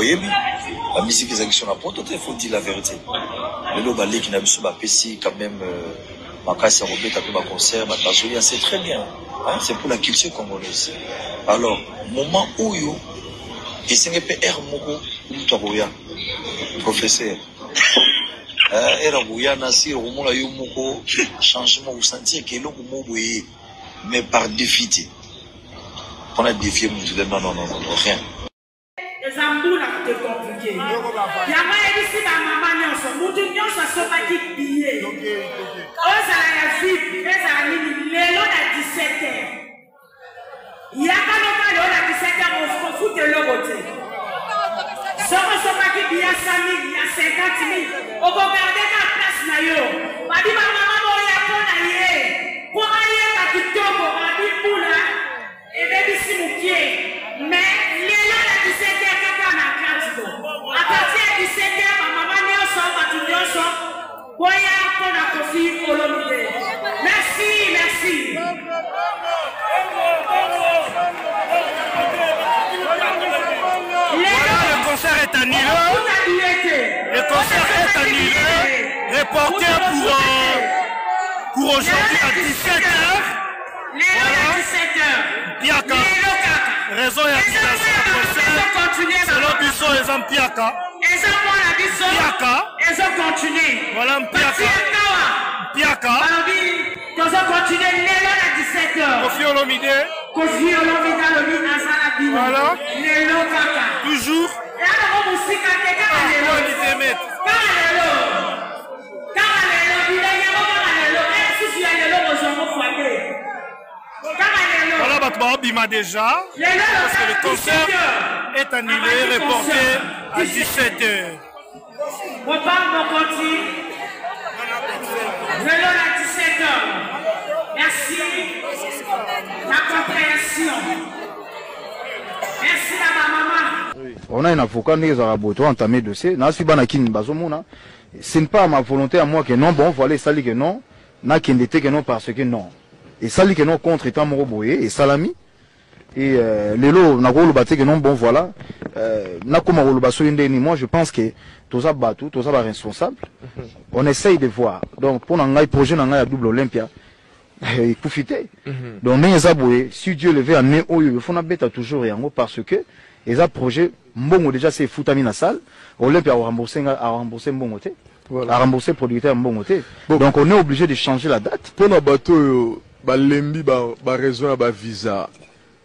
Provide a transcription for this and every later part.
boyebi la musique est sur la porte, il faut dire la vérité. Le lobalé qui n'a pas sur ma PC quand même ma casse à Robert a ma concert, ma tazolia, c'est très bien. Hein? C'est pour la culture congolaise. Alors, moment où yo et c'est un peu air moko mutaboya professeur. Era boya nasir au la yo moko changement ou sentir que l'on moboye mais par défi. On a défié mon non rien. Les amours là te compliqué. Yama ici ma maman nyonso, mutu nyonso sobaki billet. Oza la VIP, eza ni lelo na 17h. Yaka no ma lelo na 17h on fout de l'obote. Soko sobaki billet 100 000, il y a 50 000. On va garder la place na yo. Badi ma maman mo ya pona ye. Pour aller à kitoko, badi pula. Et baby si mukie. Mais lelo na 17h à partir de 17h, ma maman n'est pas merci, merci. Le concert est annulé. Le concert est annulé. Reporté pour aujourd'hui à 17h. Voilà. 17h. Piaka. Raison et application à concert. Selon Bisso et Zampiaka. Ils ont continué. Voilà Piaka. Piaka. Ils ont continué. Lélo à 17h. Kofi Olomide. Kofi Olomide, voilà. Lélo Kaka. Toujours. Voilà, Batma déjà. Parce que le concert est annulé, reporté à 17h. On parle de Conti. Vélo à 17h. Merci. La compréhension. Merci à ma maman. On a un avocat qui a entamé le dossier. Ce n'est pas ma volonté à moi que non, bon, voilà, ça dit que non. N'a qu'un dété que non parce que non. Et ça dit que non contre étant Moroboye et Salami. Et les lots, n'a pas le battu que non, bon, voilà. N'a comme le basso moi, je pense que tous ça battu, tous ça responsable. On essaye de voir. Donc, pour un projet, on a un double Olympia. Il faut fitter. Donc, si Dieu le veut amener au lieu, il faut bête toujours et en haut parce que les projets, bon, déjà c'est foutamine à salle. Olympia a remboursé bon côté. A remboursé producteur bon côté. Donc, on est obligé de changer la date. Pour nos bateaux, balembi, raison, visa.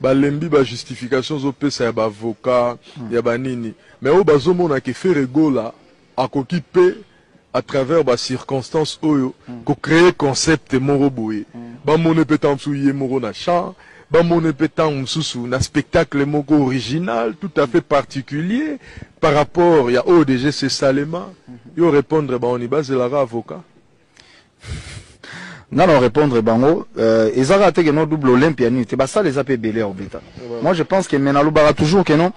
Balembi, justification, ça y a avocat, il y a nini. Mais au bazo, on a fait rigola à coquipé à travers les circonstances où on crée concept Moroboye. Mon épétant souillé Moro na chant, mon épétant sous na spectacle Moko original, tout à fait particulier par rapport, il y a ODG c'est Salema. Yo répondre, on y base la avocat. Non, répondre, bango, ils ont raté que non double Olympia, c'est ça les appels belé au bêta. Moi je pense que maintenant, le toujours que non.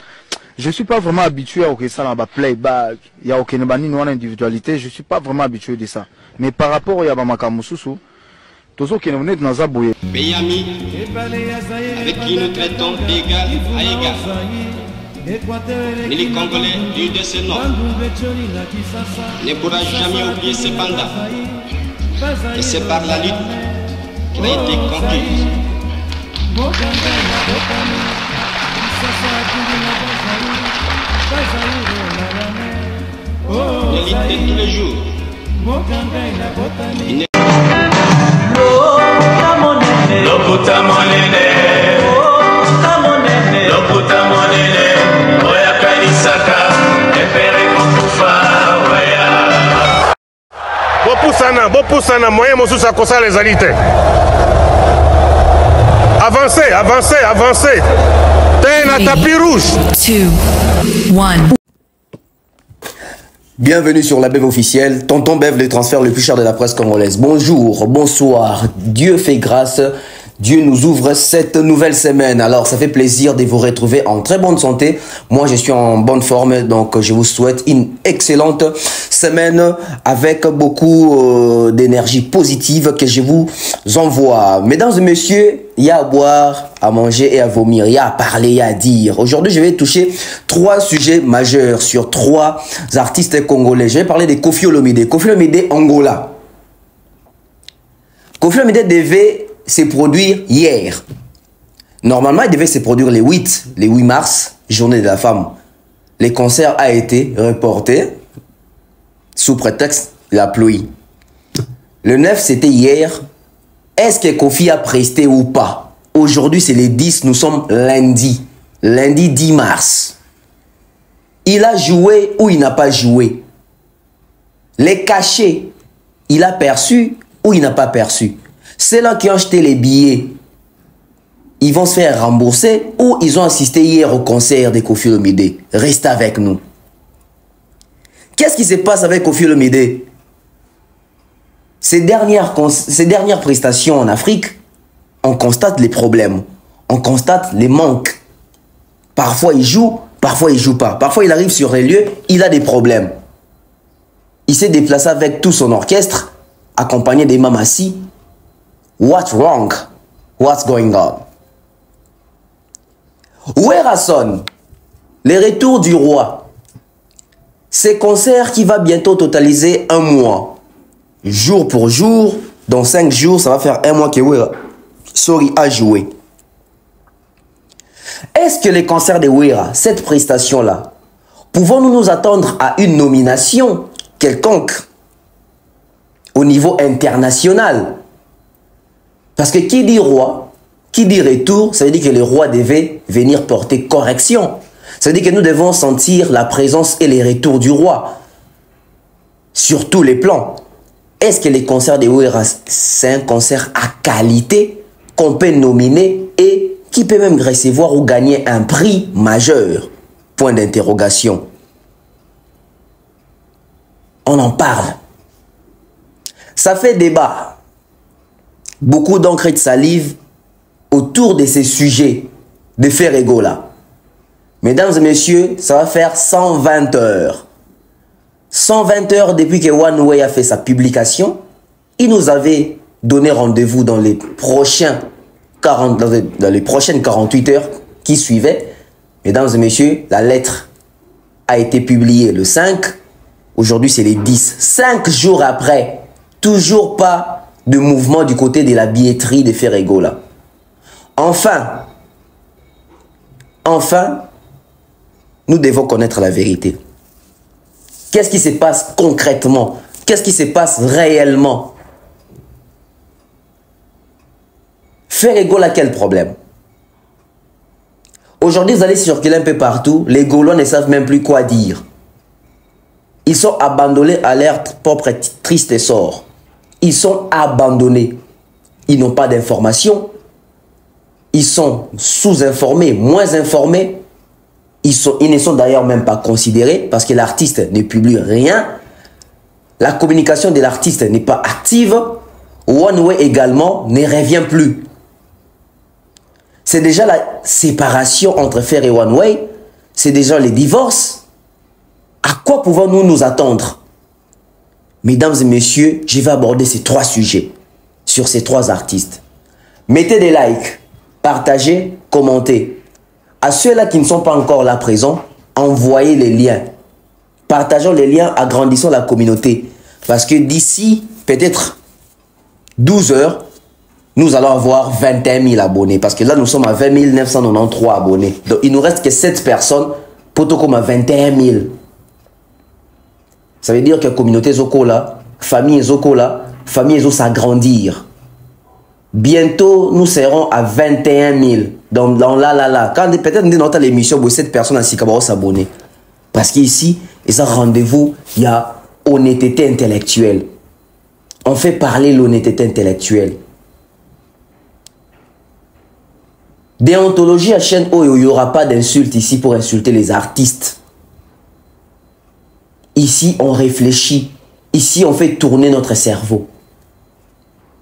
Je ne suis pas vraiment habitué à ça dans playback, il y a aucune individualité, je ne suis pas vraiment habitué de ça. Mais par rapport à Makamususu, tous ceux qui nous venez dans Zabouye. Pays ami, avec qui nous traitons d'égal à égal. Les Congolais du de ce nom ne pourra jamais oublier ce panda. Et c'est par la lutte qu'il a été conquis. L'élite de tous les jours. Bopusana, moyen mosusu akosa les alités. Avancez, avancez, avancez. T'es un tapis rouge. 2, 1. Bienvenue sur la Bev officielle. Tonton Bev, le transfert le plus cher de la presse congolaise. Bonjour, bonsoir. Dieu fait grâce. Dieu nous ouvre cette nouvelle semaine. Alors, ça fait plaisir de vous retrouver en très bonne santé. Moi, je suis en bonne forme, donc je vous souhaite une excellente semaine avec beaucoup d'énergie positive que je vous envoie. Mesdames et messieurs, il y a à boire, à manger et à vomir. Il y a à parler, il y a à dire. Aujourd'hui, je vais toucher 3 sujets majeurs sur 3 artistes congolais. Je vais parler de Koffi Olomide. Koffi Olomide, Angola. Koffi Olomide devait se produire hier. Normalement, il devait se produire le 8 mars, journée de la femme. Le concert a été reporté sous prétexte de la pluie. Le 9, c'était hier. Est-ce que Koffi a presté ou pas? Aujourd'hui, c'est le 10, nous sommes lundi. Lundi 10 mars. Il a joué ou il n'a pas joué? Les cachets, il a perçu ou il n'a pas perçu? Ceux-là qui ont acheté les billets, ils vont se faire rembourser ou ils ont assisté hier au concert de Koffi Olomide? Restez avec nous. Qu'est-ce qui se passe avec Koffi Olomide? Ces dernières prestations en Afrique, on constate les problèmes, on constate les manques. Parfois il joue, parfois il ne joue pas. Parfois il arrive sur les lieux, il a des problèmes. Il s'est déplacé avec tout son orchestre, accompagné des mamassis. What's wrong? What's going on? Werason, les retours du roi. Ces concerts qui va bientôt totaliser 1 mois. Jour pour jour, dans 5 jours, ça va faire 1 mois que Wera a joué. Est-ce que les concerts de Wera, cette prestation-là, pouvons-nous nous attendre à une nomination quelconque au niveau international? Parce que qui dit roi, qui dit retour, ça veut dire que le roi devait venir porter correction. Ça veut dire que nous devons sentir la présence et les retours du roi. Sur tous les plans. Est-ce que les concerts de Wera, c'est un concert à qualité qu'on peut nominer et qui peut même recevoir ou gagner un prix majeur? Point d'interrogation. On en parle. Ça fait débat. Beaucoup d'encre de salive autour de ces sujets de Ferregola. Mesdames et messieurs, ça va faire 120 heures. 120 heures depuis que One Way a fait sa publication. Il nous avait donné rendez-vous dans les prochaines 48 heures qui suivaient. Mesdames et messieurs, la lettre a été publiée le 5. Aujourd'hui, c'est les 10. 5 jours après, toujours pas de mouvement du côté de la billetterie de Ferregola. Enfin, nous devons connaître la vérité. Qu'est-ce qui se passe concrètement? Qu'est-ce qui se passe réellement? Ferregola, quel problème? Aujourd'hui, vous allez circuler un peu partout. Les Gaulois ne savent même plus quoi dire. Ils sont abandonnés à leur propre triste sort. Ils sont abandonnés. Ils n'ont pas d'informations. Ils sont sous-informés, moins informés. Ils ne sont d'ailleurs même pas considérés parce que l'artiste ne publie rien. La communication de l'artiste n'est pas active. One Way également ne revient plus. C'est déjà la séparation entre Fer et One Way. C'est déjà les divorces. À quoi pouvons-nous nous attendre? Mesdames et messieurs, je vais aborder ces 3 sujets sur ces 3 artistes. Mettez des likes, partagez, commentez. À ceux-là qui ne sont pas encore là présents, envoyez les liens. Partageons les liens, agrandissons la communauté. Parce que d'ici peut-être 12 heures, nous allons avoir 21 000 abonnés. Parce que là, nous sommes à 20 993 abonnés. Donc, il ne nous reste que 7 personnes pour tout comme à 21 000. Ça veut dire que la communauté Zokola, famille Zokola, famille Zo s'agrandir. Bientôt, nous serons à 21 000. Dans là. Quand peut-être nous avons l'émission, 7 personnes à Sikabao s'abonner. Parce qu'ici, il y a un rendez-vous, il y a honnêteté intellectuelle. On fait parler l'honnêteté intellectuelle. Déontologie à chaîne où il n'y aura pas d'insulte ici pour insulter les artistes. Ici, on réfléchit. Ici, on fait tourner notre cerveau.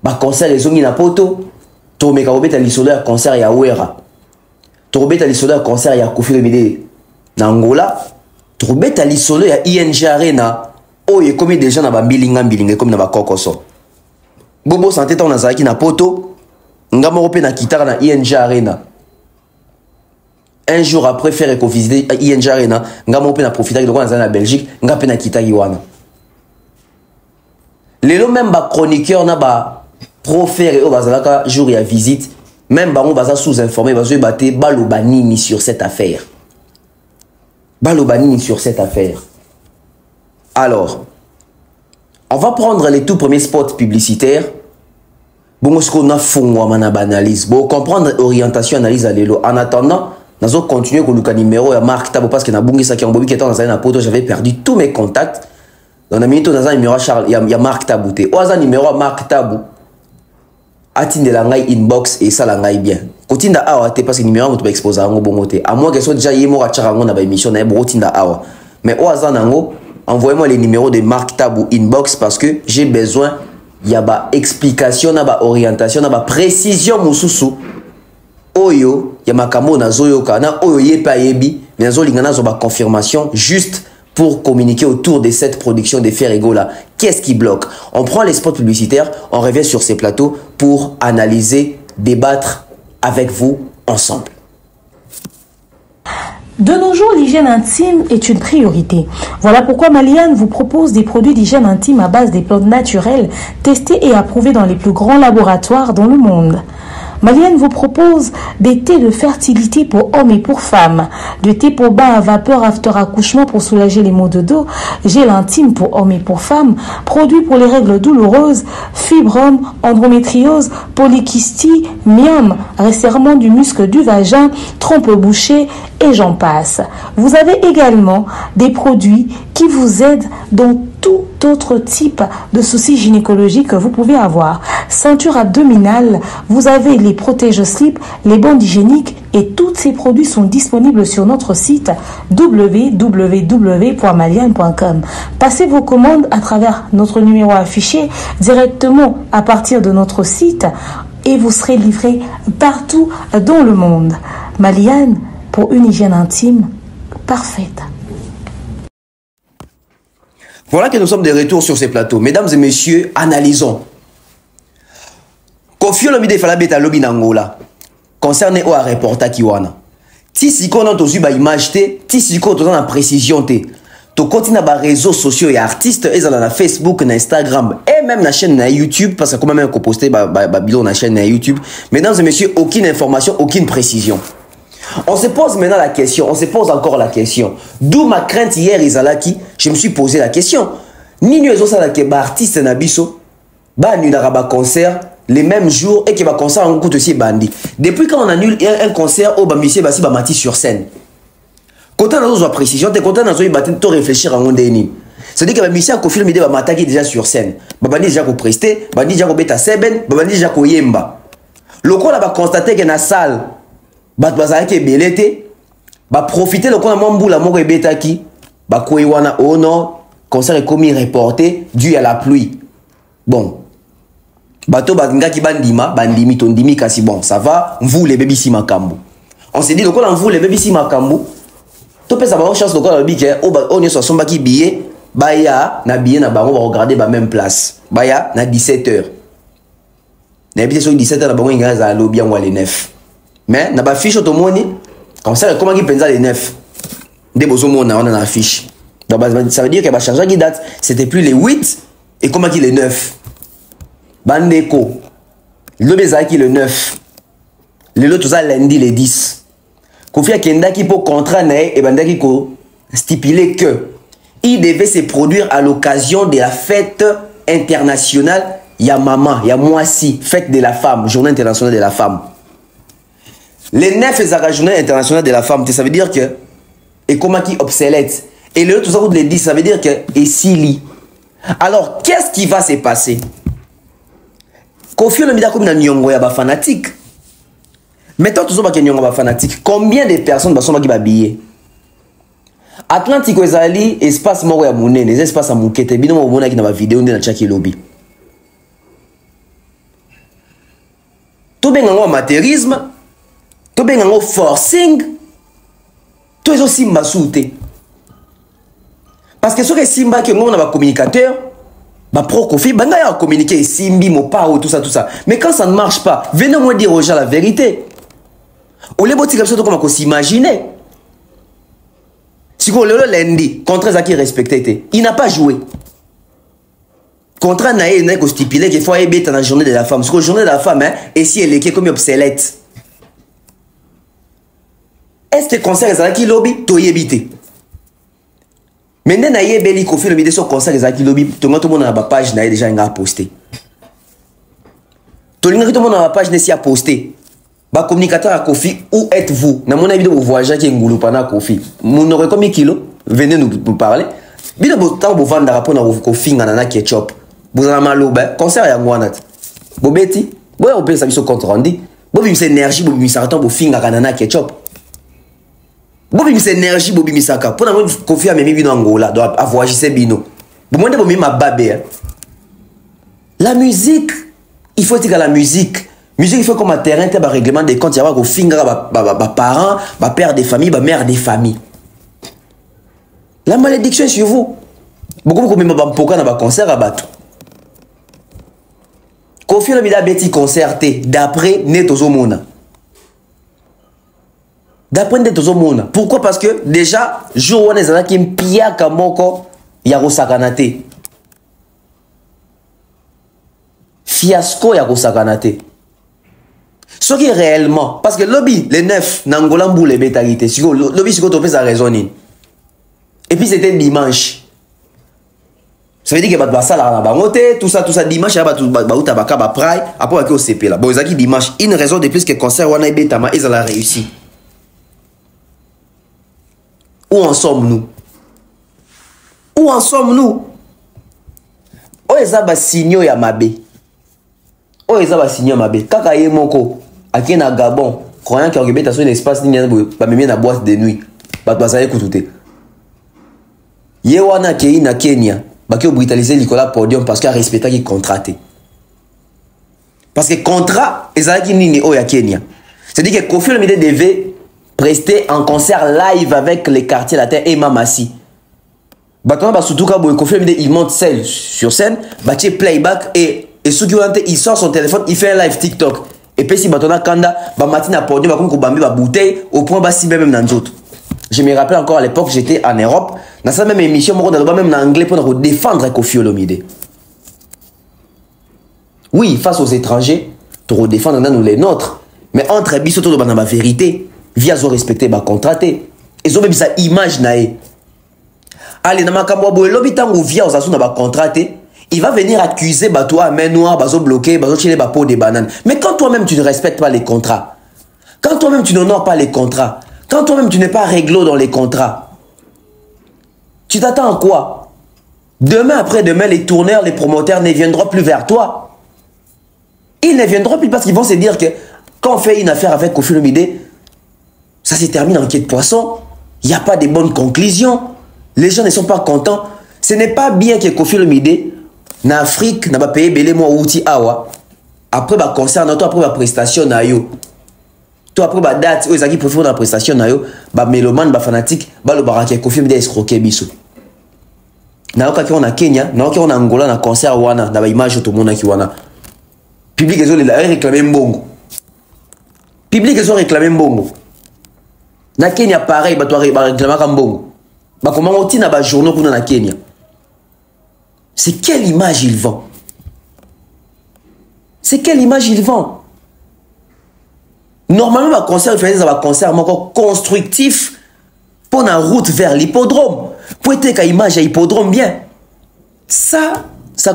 Bah, conseil les ongi na poto. tomeka kobeta lisolo ya concert ya Wera, tobeta lisolo ya concert ya Koffi Olomide na Angola, tobeta lisolo ya ING Arena oyo ekomi déjà na bambilinga mbilinga ekomi na bakokoso. Bobo santé ta nazaki na poto nga moko pe na kitara na ING Arena. Un jour après faire éco-visiter ING Arena, nga moko pe na profiter de quoi na Belgique, nga pe na kitari wana. Lelo même ba chroniqueur na ba profère au bazalaka jour ya visite, même bango baza sous-informé, bazo baté balobanini sur cette affaire. Balobanini sur cette affaire. Alors, on va prendre les tout premiers spots publicitaires. Bon, ce qu'on a fondé à analyse. Bon, comprendre orientation, analyse à l'élo. En attendant, nous allons continuer avec le numéro de Marc Tabo parce que na bungi saki en bobi qui était dans un poto, j'avais perdu tous mes contacts. Dans la minute, dans un numéro Charles, il y a Marc Tabou. Ou un numéro Marc Tabou. Atinde la ngai inbox et ça la ngai bien. Kotinda awa te parce que numéro vous exposer en bon côté. À moins que soit déjà yemo à charango na ba émission na brotinda awa. Mais au hasard nango, envoyez-moi les numéros de Marc Tabou inbox parce que j'ai besoin y a ba explication na ba orientation na ba précision mususu. Oyo ya makambo na zoyoka na oyo yepa yebi, mais zo lingana zo ba confirmation juste pour communiquer autour de cette production des Ferrego là. Qu'est-ce qui bloque? On prend les spots publicitaires, on revient sur ces plateaux pour analyser, débattre avec vous ensemble. De nos jours, l'hygiène intime est une priorité. Voilà pourquoi Maliane vous propose des produits d'hygiène intime à base des plantes naturelles, testés et approuvés dans les plus grands laboratoires dans le monde. Maliane vous propose des thés de fertilité pour hommes et pour femmes, des thés pour bain à vapeur after accouchement pour soulager les maux de dos, gel intime pour hommes et pour femmes, produits pour les règles douloureuses, fibrome, endométriose, polykystie, myome, resserrement du muscle du vagin, trompe bouchée et j'en passe. Vous avez également des produits qui vous aident dans tout autre type de soucis gynécologiques que vous pouvez avoir. Ceinture abdominale, vous avez les protège-slip, les bandes hygiéniques et tous ces produits sont disponibles sur notre site www.maliane.com. Passez vos commandes à travers notre numéro affiché directement à partir de notre site et vous serez livré partout dans le monde. Maliane pour une hygiène intime parfaite. Voilà que nous sommes de retour sur ces plateaux. Mesdames et messieurs, analysons. Koffi Olomide fala beta lobi n'Angola. Concerné au reporter Kiwana. Si si qu'on a tous ba image té, si si qu'on a précision té. To continue ba réseaux sociaux et artistes et na Facebook, na Instagram et même na chaîne na YouTube parce que comme même qu'on posté ba bidon na chaîne na YouTube. Mesdames et messieurs, aucune information, aucune précision. On se pose maintenant la question, on se pose encore la question. D'où ma crainte hier, Izalaki, je me suis posé la question. Nini ezosala ke ba artiste na biso, ba annulera ba concert les mêmes jours et que ba concert en coûte aussi bandi. Depuis quand on annule un concert au ba musicien basi ba mati sur scène. Quand on a besoin de précision, t'es content d'avoir besoin de réfléchir à un déni. C'est-à-dire que ba musicien ko film ba mataki déjà sur scène. Ba bandi déjà ko prester, bandi déjà ko beta seben, ba bandi déjà ko yemba. Loko la ba constater que na salle bat bazaki belete ba profiter le kona mbula moko ebetaki ba koiwana ono concert est commis reporté dû à la pluie. Bon bato bazingaki bandima bandimi tondimi kasi bon ça va vous les bébés si makambo. On s'est dit le kona vous les bébés si makambo to pesa ba chance le kona bike on est sur sombaki billet baya na billet na bango ba regarder ba même place baya na 17h na billet sur 17h na bango ingaza lobby en les 9. Mais na ba fiche automoni comme ça comment qui pensa les 9 des besoins on a la fiche. Donc ça veut dire que ba changer qui date c'était plus les 8 et comment qui les 9 bandeko le bezaki le 9 le lot ça lundi les 10 Koffi Akenda qui pour contrat et bandaki ko stipuler que il devait se produire à l'occasion de la fête internationale Yamama Yamwasi fête de la femme journée internationale de la femme. Les 9 est la journée internationale de la femme, ça veut dire que et comment qui obsolète et le tout ça vous le dit ça veut dire que et Sili. Alors qu'est-ce qui va se passer? Koffi Olomide comme na nyongo ya ba fanatique. Mettons tout ça ba nyongo ba fanatique. Combien de personnes ba soma ki ba billet? Atlantique ezali espace moko ya munene, les espaces à mukete bino mo bona ki na ba vidéo ndena chaki lobby. to bengango amateurisme, to bengango forcing, to ezo simba soute. Parce que ce que simba que on a ba communicateur, ba pro Kofi, banga ya communiquer simbi mo pao tout ça. Mais quand ça ne marche pas, venez moi dire aux gens la vérité. Au lieu de dire comme ça, s'imaginer. Si vous le lundi, contre ça qui respectait, il n'a pas joué. Contre Naé, il a stipulé qu'il faut aller dans la journée de la femme. Parce que la journée de la femme, et si elle est comme obsolète. Est-ce que le concert est qui lobby? Tu y habité. Maintenant, Naé Beli Kofi le midi sur concert est qui lobby. Tout le monde a ma page, Naé déjà posté. Tout le monde a ma page, Naé a posté. Ba communicateur à Kofi, où êtes-vous? Dans mon avis, vous voyagez qui est Ngoulou pendant Kofi. Mon aurait combien de kilos? Venez nous parler. Bien de temps, vous vendez rapport à Kofi, nanana ketchup. Vous avez mal au bain. Concert à Ngouanat. Vous bêtez? Vous avez ça sur compte rendu. Vous avez cette énergie, vous avez ça pour finir à nanana ketchup. Vous avez cette énergie, vous avez ça. Pour nous, Kofi a même mis en Angola, doit avoir ces bino. Vous m'avez dit, ma babé. La musique, il faut dire que la musique. Musique, il faut comme un terrain, un règlement des comptes, il y a des parents, des pères des familles, des mères des familles. La malédiction est sur vous. Beaucoup de gens qui ont un concert à battre. Kofi le mida beti concerté d'après Netozo Mona. D'après Netozo Mona. Pourquoi? Parce que déjà, jour où on est là qui pia kamoko yaro sakanate. Fiasco yaro sakanate. Ce qui est réellement, parce que lobby, les 9, Nangolambou, les bétalités, lobby, c'est qu'on fait sa raison. Et puis c'était dimanche. Ça veut dire qu'il y a ça là, tout ça, dimanche, il y a tout pride, après il y a au CP là. Bon, ils ont dit dimanche, une raison de plus que le concert, on a bétama, ils ont réussi. Où en sommes-nous? Où en sommes-nous? Où est-ce que signaux ya mabe? Où est-ce que signaux mabe? Kaka ye moko, aki na Gabon, croyant qu'il y a un sur l'espace, il y a une boîte de nuit. Bah, écoutez. Yewana kei na Kenya, bah qui brutalisé Nicolas Podium parce qu'il a respecté qu'il contraté. Parce que contrat, ils ont dit ni au ya Kenya. C'est-à-dire que Kofi Olomide devait prester un concert live avec les quartiers latins et Mamassi. Bah surtout quand Kofi Olomide il monte seul sur scène, bah tu playback et ceux qui ont été, il sort son téléphone, il fait un live TikTok. Et puis si Batona Kanda, bah Matina Podium, bah comme Kobambi bah bouteille au point bah si même dans d'autres. Je me rappelle encore à l'époque, j'étais en Europe, dans cette même émission, on a même en anglais pour défendre Kofi Olomide. Oui, face aux étrangers, pour défendre nous les nôtres, mais entre Bissot et la vérité, via zo respecter ba contraté. Et zo même sa image naé. Allez, dans ma kambo lobi tango via aux asus na ba contraté, il va venir accuser bah toi main noire, bazo bloqué, bazo chiler ba peau des bananes. Mais quand toi-même tu ne respectes pas les contrats, quand toi-même tu n'honores pas les contrats, quand toi-même tu n'es pas réglo dans les contrats, tu t'attends à quoi? Demain après-demain, les tourneurs, les promoteurs ne viendront plus vers toi. Ils ne viendront plus parce qu'ils vont se dire que quand on fait une affaire avec Kofi Olomide, ça se termine en quai de poisson. Il n'y a pas de bonnes conclusions. Les gens ne sont pas contents. Ce n'est pas bien que Kofi Olomide, en Afrique, n'a pas payé belé moi outil awa. Après, bah concert, après, bah prestation, na yo. Toi après bah date aux qui préfèrent la prestation na yo bah mélomane bah fanatique bah le baraki Kofi Olomide escroquer biso na oka ki on a Kenya na oka on a Angola na concert wana na ba image tout monde qui wana public ils ont réclamé mbongo public ils ont réclamé mbongo na Kenya pareil bah toi réclamer mbongo bah comment on tient na ba journaux kuna na Kenya. C'est quelle image il vend? C'est quelle image il vend? Normalement, un concert, il faut un concert constructif pour la route vers l'hippodrome. Pour être qu'une image à l'hippodrome bien. Ça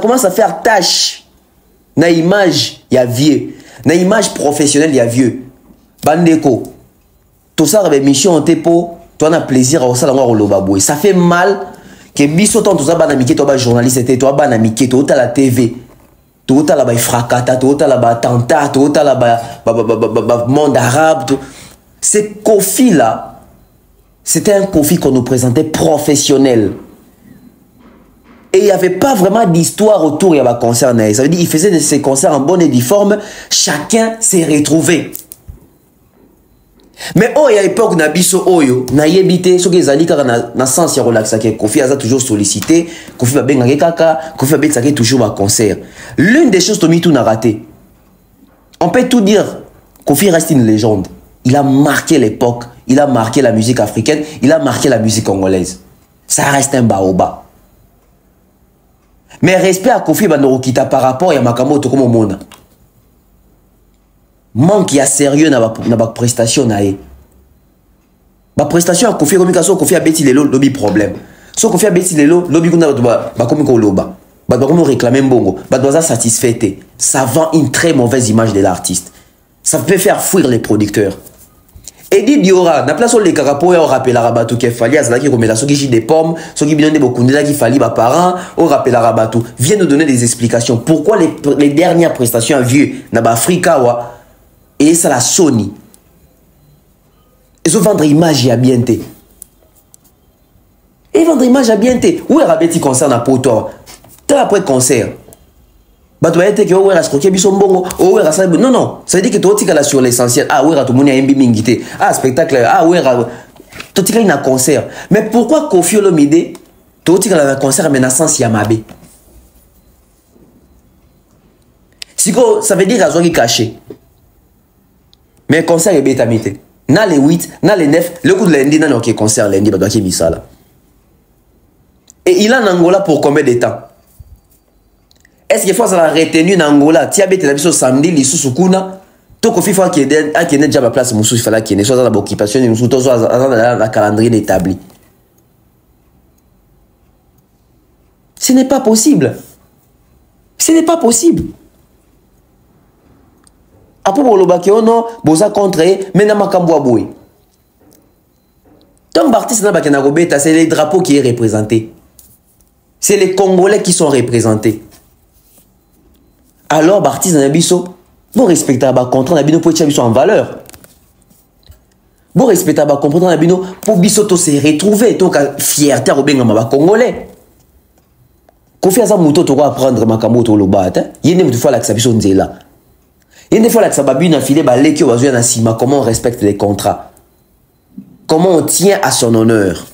commence à faire tâche. Dans l'image, il y a vieux. Dans l'image professionnelle, il y a vieux. Bandeko. Tout ça, avec mission en tepo, tu as plaisir à ça, ça fait mal que biso tout ça, banamike, toi, journaliste, toi, banamike, toi, la TV. Tout à la fracata, tout à la attentat, tout à la monde arabe. Ces Kofi là, c'était un Kofi qu'on nous présentait professionnel. Et il n'y avait pas vraiment d'histoire autour de ma concert. Ça veut dire qu'il faisait ses concerts en bonne et due forme. Chacun s'est retrouvé. Mais oh, il y a l'époque na biso oyo na yebité ce que ezali kaka na sens ya relaxa ke Kofi a toujours sollicité, Kofi ba benga kaka, Kofi ba betsa toujours ma concert. L'une des choses Tommy tout n'a raté. On peut tout dire, Kofi reste une légende. Il a marqué l'époque, il a marqué la musique africaine, il a marqué la musique congolaise. Ça reste un baoba. Mais respect à Kofi Bandorokita par rapport à Makamoto comme au monde. Manque ya sérieux na ba prestation na e. Ba prestation a Kofi komika so Kofi a beti lelo lobi problème. So Kofi a beti lelo lobi kuna ba komiko loba. Ba komo réclamer mbongo, ba doza satisfait. Ça vend une très mauvaise image de l'artiste. Ça peut faire fuir les producteurs. Eddie Diora, na place où les carapo on rappelle la rabatou qui fallait à cela qui remet la soki des pommes, soki bidon de beaucoup de là qui fallait ba parents, on rappelle la rabatou. Vient nous donner des explications. Pourquoi les dernières prestations à vieux na ba Africa wa et ça la Sony. Ils ont vendre image à bien té. Et vendre image à bien té. Où est rabeti concert na poto? T'as après concert. Bah tu vas être que où est rascroquer biso mbongo, où est rasal. Non non, ça veut dire que tu tika là sur l'essentiel. Ah où est tout le monde a mbi mingité. Ah spectacle. Ah où est tu tika na concert. Mais pourquoi Kofi Olomide tu tika là na concert mais na sens Yamabe? Siko ça veut dire azoi caché. Mais concert est bétamité. Na les 8, na les 9, le coup de lundi, na ok concert lundi, bah doit qu'il ça là. Et il est en Angola pour combien de temps? Est-ce qu'il faut ça la retenue en Angola? Tia bété la biso samedi, li sous kuna. To Kofi faut qu'il ait déjà ma place moussou, il fallait qu'il ait soit dans l'occupation, il moussou, soit dans la calendrier établi. Ce n'est pas possible. Ce n'est pas possible. Après, non, boza contre, mais n'a makambo aboué. Tant l'artiste n'a pas qu'un c'est les drapeaux qui est représenté. C'est les Congolais qui sont représentés. Alors, l'artiste n'a biso, vous respectez la contrat, n'a bino pour être en valeur. Vous respectez la contrat, n'a bino pour biso to se retrouver, donc fierté au benga Congolais. Kofi asa muto to apprendre makambo to lobata, yene mutu fa la xabiso nzela. Il y a des fois que ça va bien filer qui comment on respecte les contrats. Comment on tient à son honneur.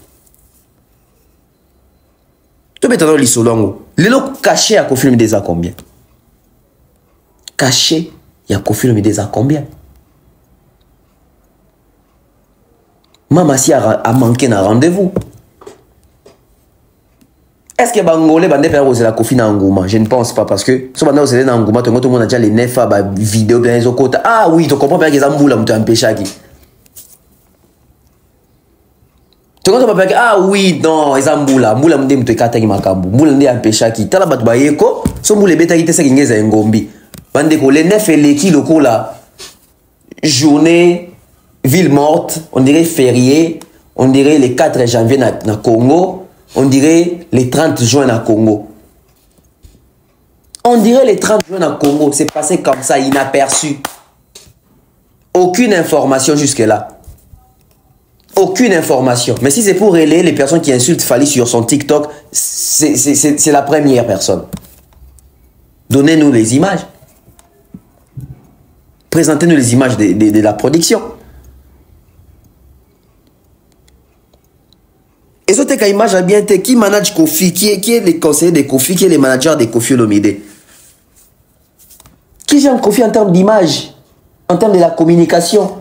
Tout maintenant l'isolongo. Les lots cachés à Kofi Olomide à combien? Caché, il y a Kofi Olomide à combien? Maman si a manqué un rendez-vous. Est-ce que Bangolais bande faire oser la Kofi na Ngouma? Je ne pense pas parce que si bande oser na Ngouma, tout le monde a déjà les 9 vidéos bien les autres. Ah oui, tu comprends bien que Zamboula m'ont empêché qui. Tu comprends pas que ah oui non Zamboula, Moula m'ont dit kata ki makambu. Moula m'ont empêché qui. Tala bat bayeko, so moule beta qui tese ngeza ngombi. Bande ko les 9 et les kilo là. Journée ville morte, on dirait férié, on dirait le 4 janvier na Congo. On dirait les 30 juin à Congo. On dirait les 30 juin à Congo. C'est passé comme ça, inaperçu. Aucune information jusque-là. Aucune information. Mais si c'est pour relayer les personnes qui insultent Fally sur son TikTok, c'est la première personne. Donnez-nous les images. Présentez-nous les images de la production. Et ça, c'est image à bien qui manage Kofi, qui est les conseillers de Kofi, qui est les managers de Kofi Olomide. Qui gère Kofi en termes d'image, en termes de la communication.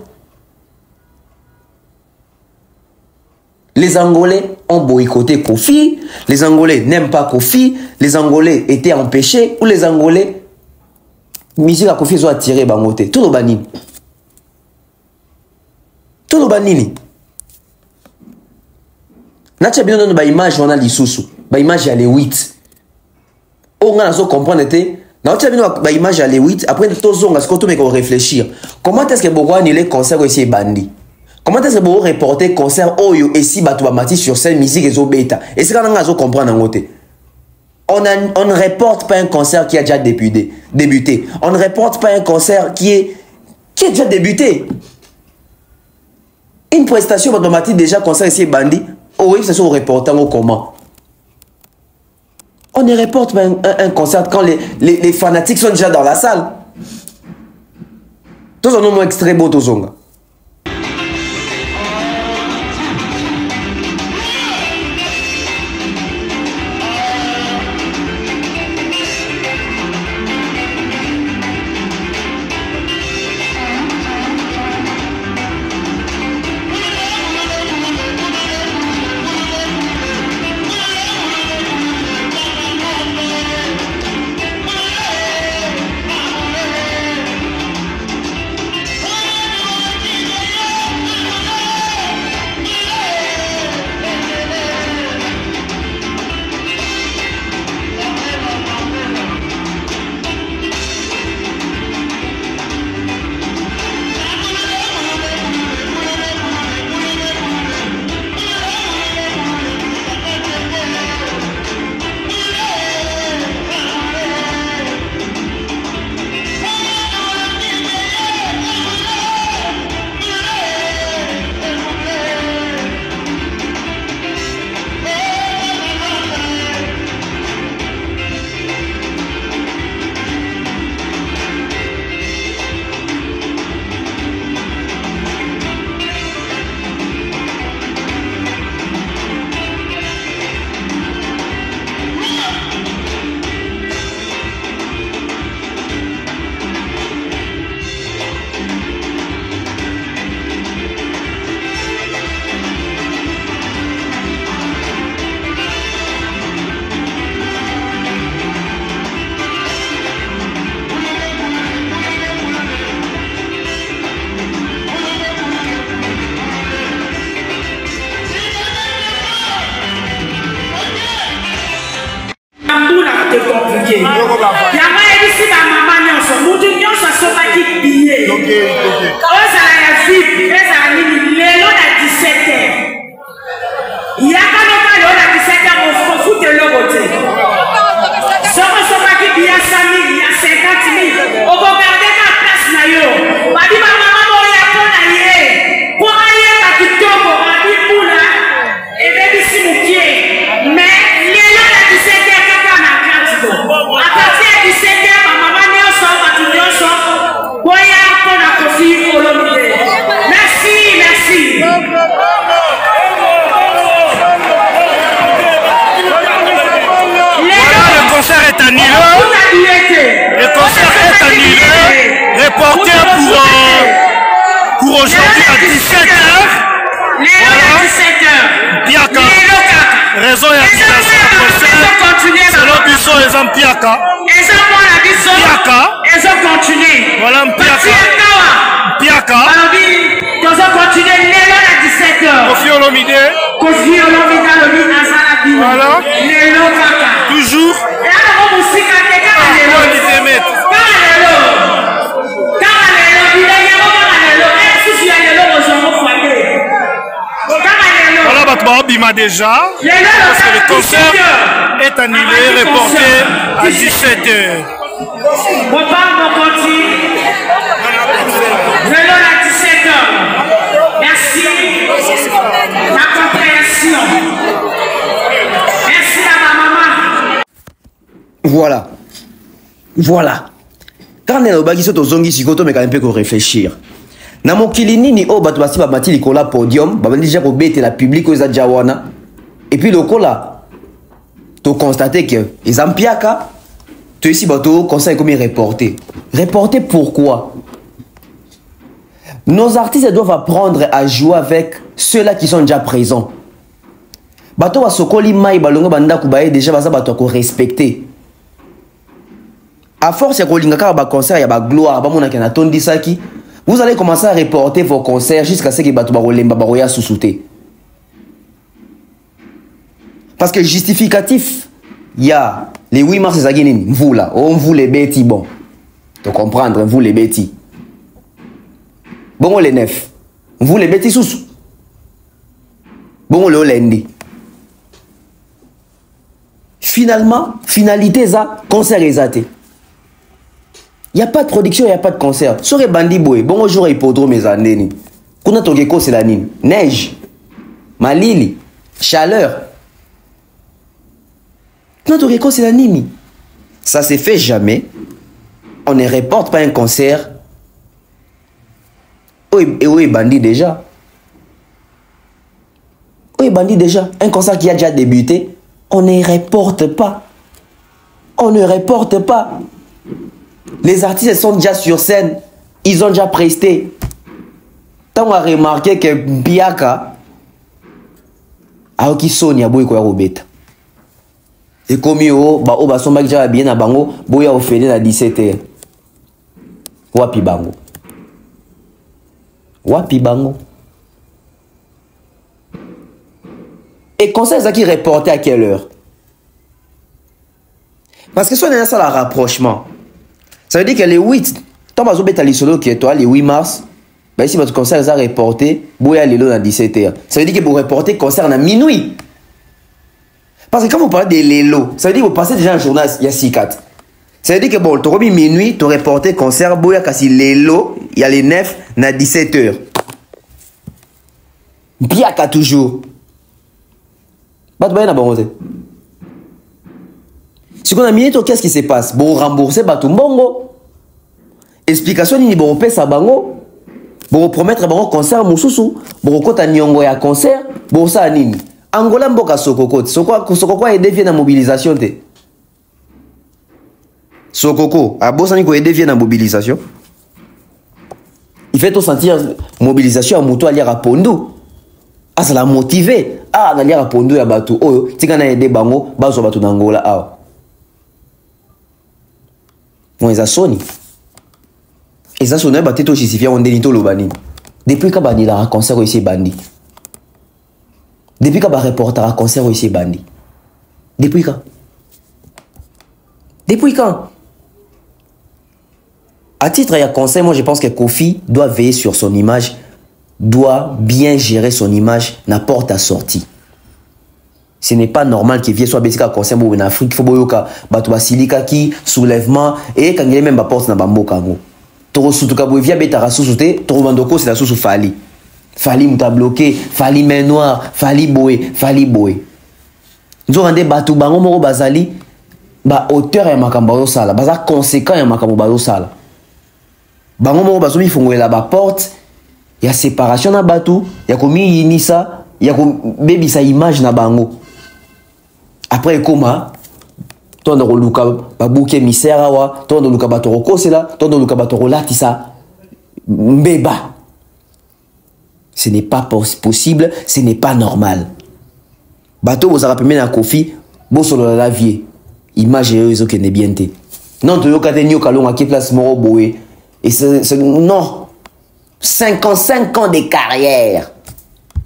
Les Angolais ont boycotté Kofi, les Angolais n'aiment pas Kofi, les Angolais étaient empêchés, ou les Angolais, musique à Kofi, ils ont attiré Bangote. Tout le banini. Tout le banini. Natia bien dans ba image on a lisusu ba image ya les 8 on a zo comprendre était natia bien ba image ya les 8 après tozonga ce qu'on me réfléchir comment est-ce que beaucoup annulé concert ici bandi comment est-ce que beaucoup reporter concert oyo et si bato ba mati sur scène musique et zo beta et c'est quand on a zo comprendre en côté on ne reporte pas un concert qui a déjà débuté on ne reporte pas un concert qui est déjà débuté une prestation automatique déjà concert ici bandi. Oui, c'est ça au reportant comment. ne reporte pas un concert quand les fanatiques sont déjà dans la salle. Tous en ont extrait beau, tous on. Pour aujourd'hui à 17h. Piaka. Raison et activation de concert. Selon Bisso et Zampiaka. Piaka. Voilà Piaka. Piaka. Kofi Olomide. Voilà. Toujours. Voilà, Batma déjà. Parce que le concert est annulé, reporté à 17h. Merci la compréhension. Merci à ma maman. Voilà. Voilà. Quand on est au bas, il zongi sikoto, mais quand même peut réfléchir. Na mokili nini o bato basi ba mati likola podium, ba déjà ko bete la public oza jawana. Et puis lokola to constater que les ampiaka to ici bato conseil comme reporter. Reporter pourquoi? Nos artistes doivent apprendre à jouer avec ceux-là qui sont déjà présents. Bato wa sokoli mai balongo banda kubaye déjà baza bato ko respecter. À force ya kolinga ka ba concert ya ba gloire ba mona kana tondi saki. Vous allez commencer à reporter vos concerts jusqu'à ce que bato ba rolemba ba roya sousouté. Parce que justificatif, il y a les 8 mars ezagini vous là, on vous les bêtis bon. Tu comprendre, vous les bêtis. Bon les 9. Vous les bêtis sous. Bon le lundi. Finalement, finalité ça concert exaté. Il n'y a pas de production, il n'y a pas de concert. Sur les bandits boy, bon jour hippodrome mes années. Kuna togeko c'est la nine. Neige, malili, chaleur. Notre récolte, c'est la nimi. Ça se fait jamais. On ne reporte pas un concert. Oui, bandit déjà. Oui, bandit déjà. Un concert qui a déjà débuté, on ne reporte pas. On ne reporte pas. Les artistes sont déjà sur scène. Ils ont déjà presté. Tant on a remarqué que Biaka a qui sonne à Boyko Robeta. Et comme yo, ba o ba somba déjà bien na bango, boya ofele na 17h. Wapi bango. Wapi bango. Et concert ça qui reporté à quelle heure? Parce que si on a ça, le rapprochement, ça veut dire que les 8, tant que vous avez solo qui est toi, les 8 mars, ben ici votre concert est reporté, vous allez le à 17h. Ça veut dire que vous reportez concert à minuit. Parce que quand vous parlez de l'élo, ça veut dire que vous passez déjà un journal, il y a 6-4. Ça veut dire que bon, tu as mis minuit, tu as reporté concert, vous allez casser l'élo, il y a les 9, à 17h. Bien qu'à toujours. Bah, tu vas y avoir si on a mis qu'est-ce qui se passe? Bon, rembourser Batou Mbongo. Explication ni bon pesa bango. Bon promettre bango concert mususu. Bon kota nyongo ya concert. Bon ça nini? Angola mboka sokoko. Sokoko aider vient na mobilisation te. Sokoko a bossa ni ko aider vient na mobilisation. Il fait tout sentir mobilisation à muto ali à Pondu. Ah ça l'a motivé. Ah na ali à Pondu ya Batou. Oh tika na aider bango bazo Batou d'Angola ah. Bon, ils ont sonné. Ils ont sonné, ils ont justifié, on dénito le bani. Depuis qu'il y a un concert ici, bandi. Depuis qu'il y a un reporter à concert ici, bandi. Depuis quand? Depuis quand? À titre de conseil, moi je pense que Kofi doit veiller sur son image, doit bien gérer son image, n'importe à sortie. Ce n'est pas normal qu'il vienne soit baisé à concert en Afrique, il faut boyoka batuba silika qui soulèvement et quand il est même ba porte na bambo kango. Toro sutuka boy via beta rasusute, toro bandoko c'est la sous fali. Fali muta bloqué, fali main noire, fali boy. Nous rende batu bango moko bazali ba auteur ya makambo sala, baza conséquent ya makambo bazo sala. Bango moko bazomi fongoela ba porte, ya séparation na batu, ya komi inisa, ya ko baby sa image na bango. Après comment ton luka babuke misera wa ton luka batoro kosela ton luka batoro latisa mbeba. Ce n'est pas possible, ce n'est pas normal. Bato vous rappelez na Kofi bo solo la vie image ezo ke ne bien té. Non to yoka te nyoka longa ki place moro boé et c'est non 55 ans de carrière.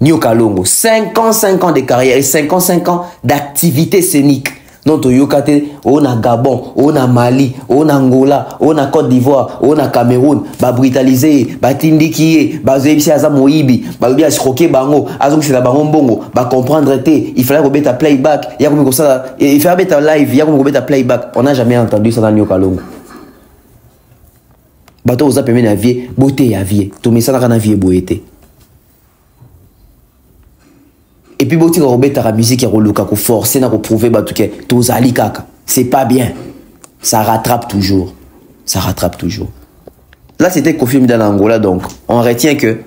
Nyo Kalongo, 5 ans de carrière et 55 ans d'activité scénique. Non, Toyokate, on a Gabon, on a Mali, on a Angola, on a Côte d'Ivoire, on a Cameroun, ba brutalisé, ba tindikié, ba zébisi aza moibi, ba bien escroquer bango, azong c'est la bango bongo, ba comprendre té, il fallait remettre playback, il y a comme ça, il fallait mettre live, il y a comme remettre playback. On n'a jamais entendu ça dans Nyo Kalongo. Bato oza pemé na vie, beauté ya vie, to mesa na vie boété. Et puis, si vous avez la musique, vous avez forcé à prouver que tous ali kaka. C'est pas bien. Ça rattrape toujours. Ça rattrape toujours. Là, c'était confirmé dans l'Angola, donc on retient que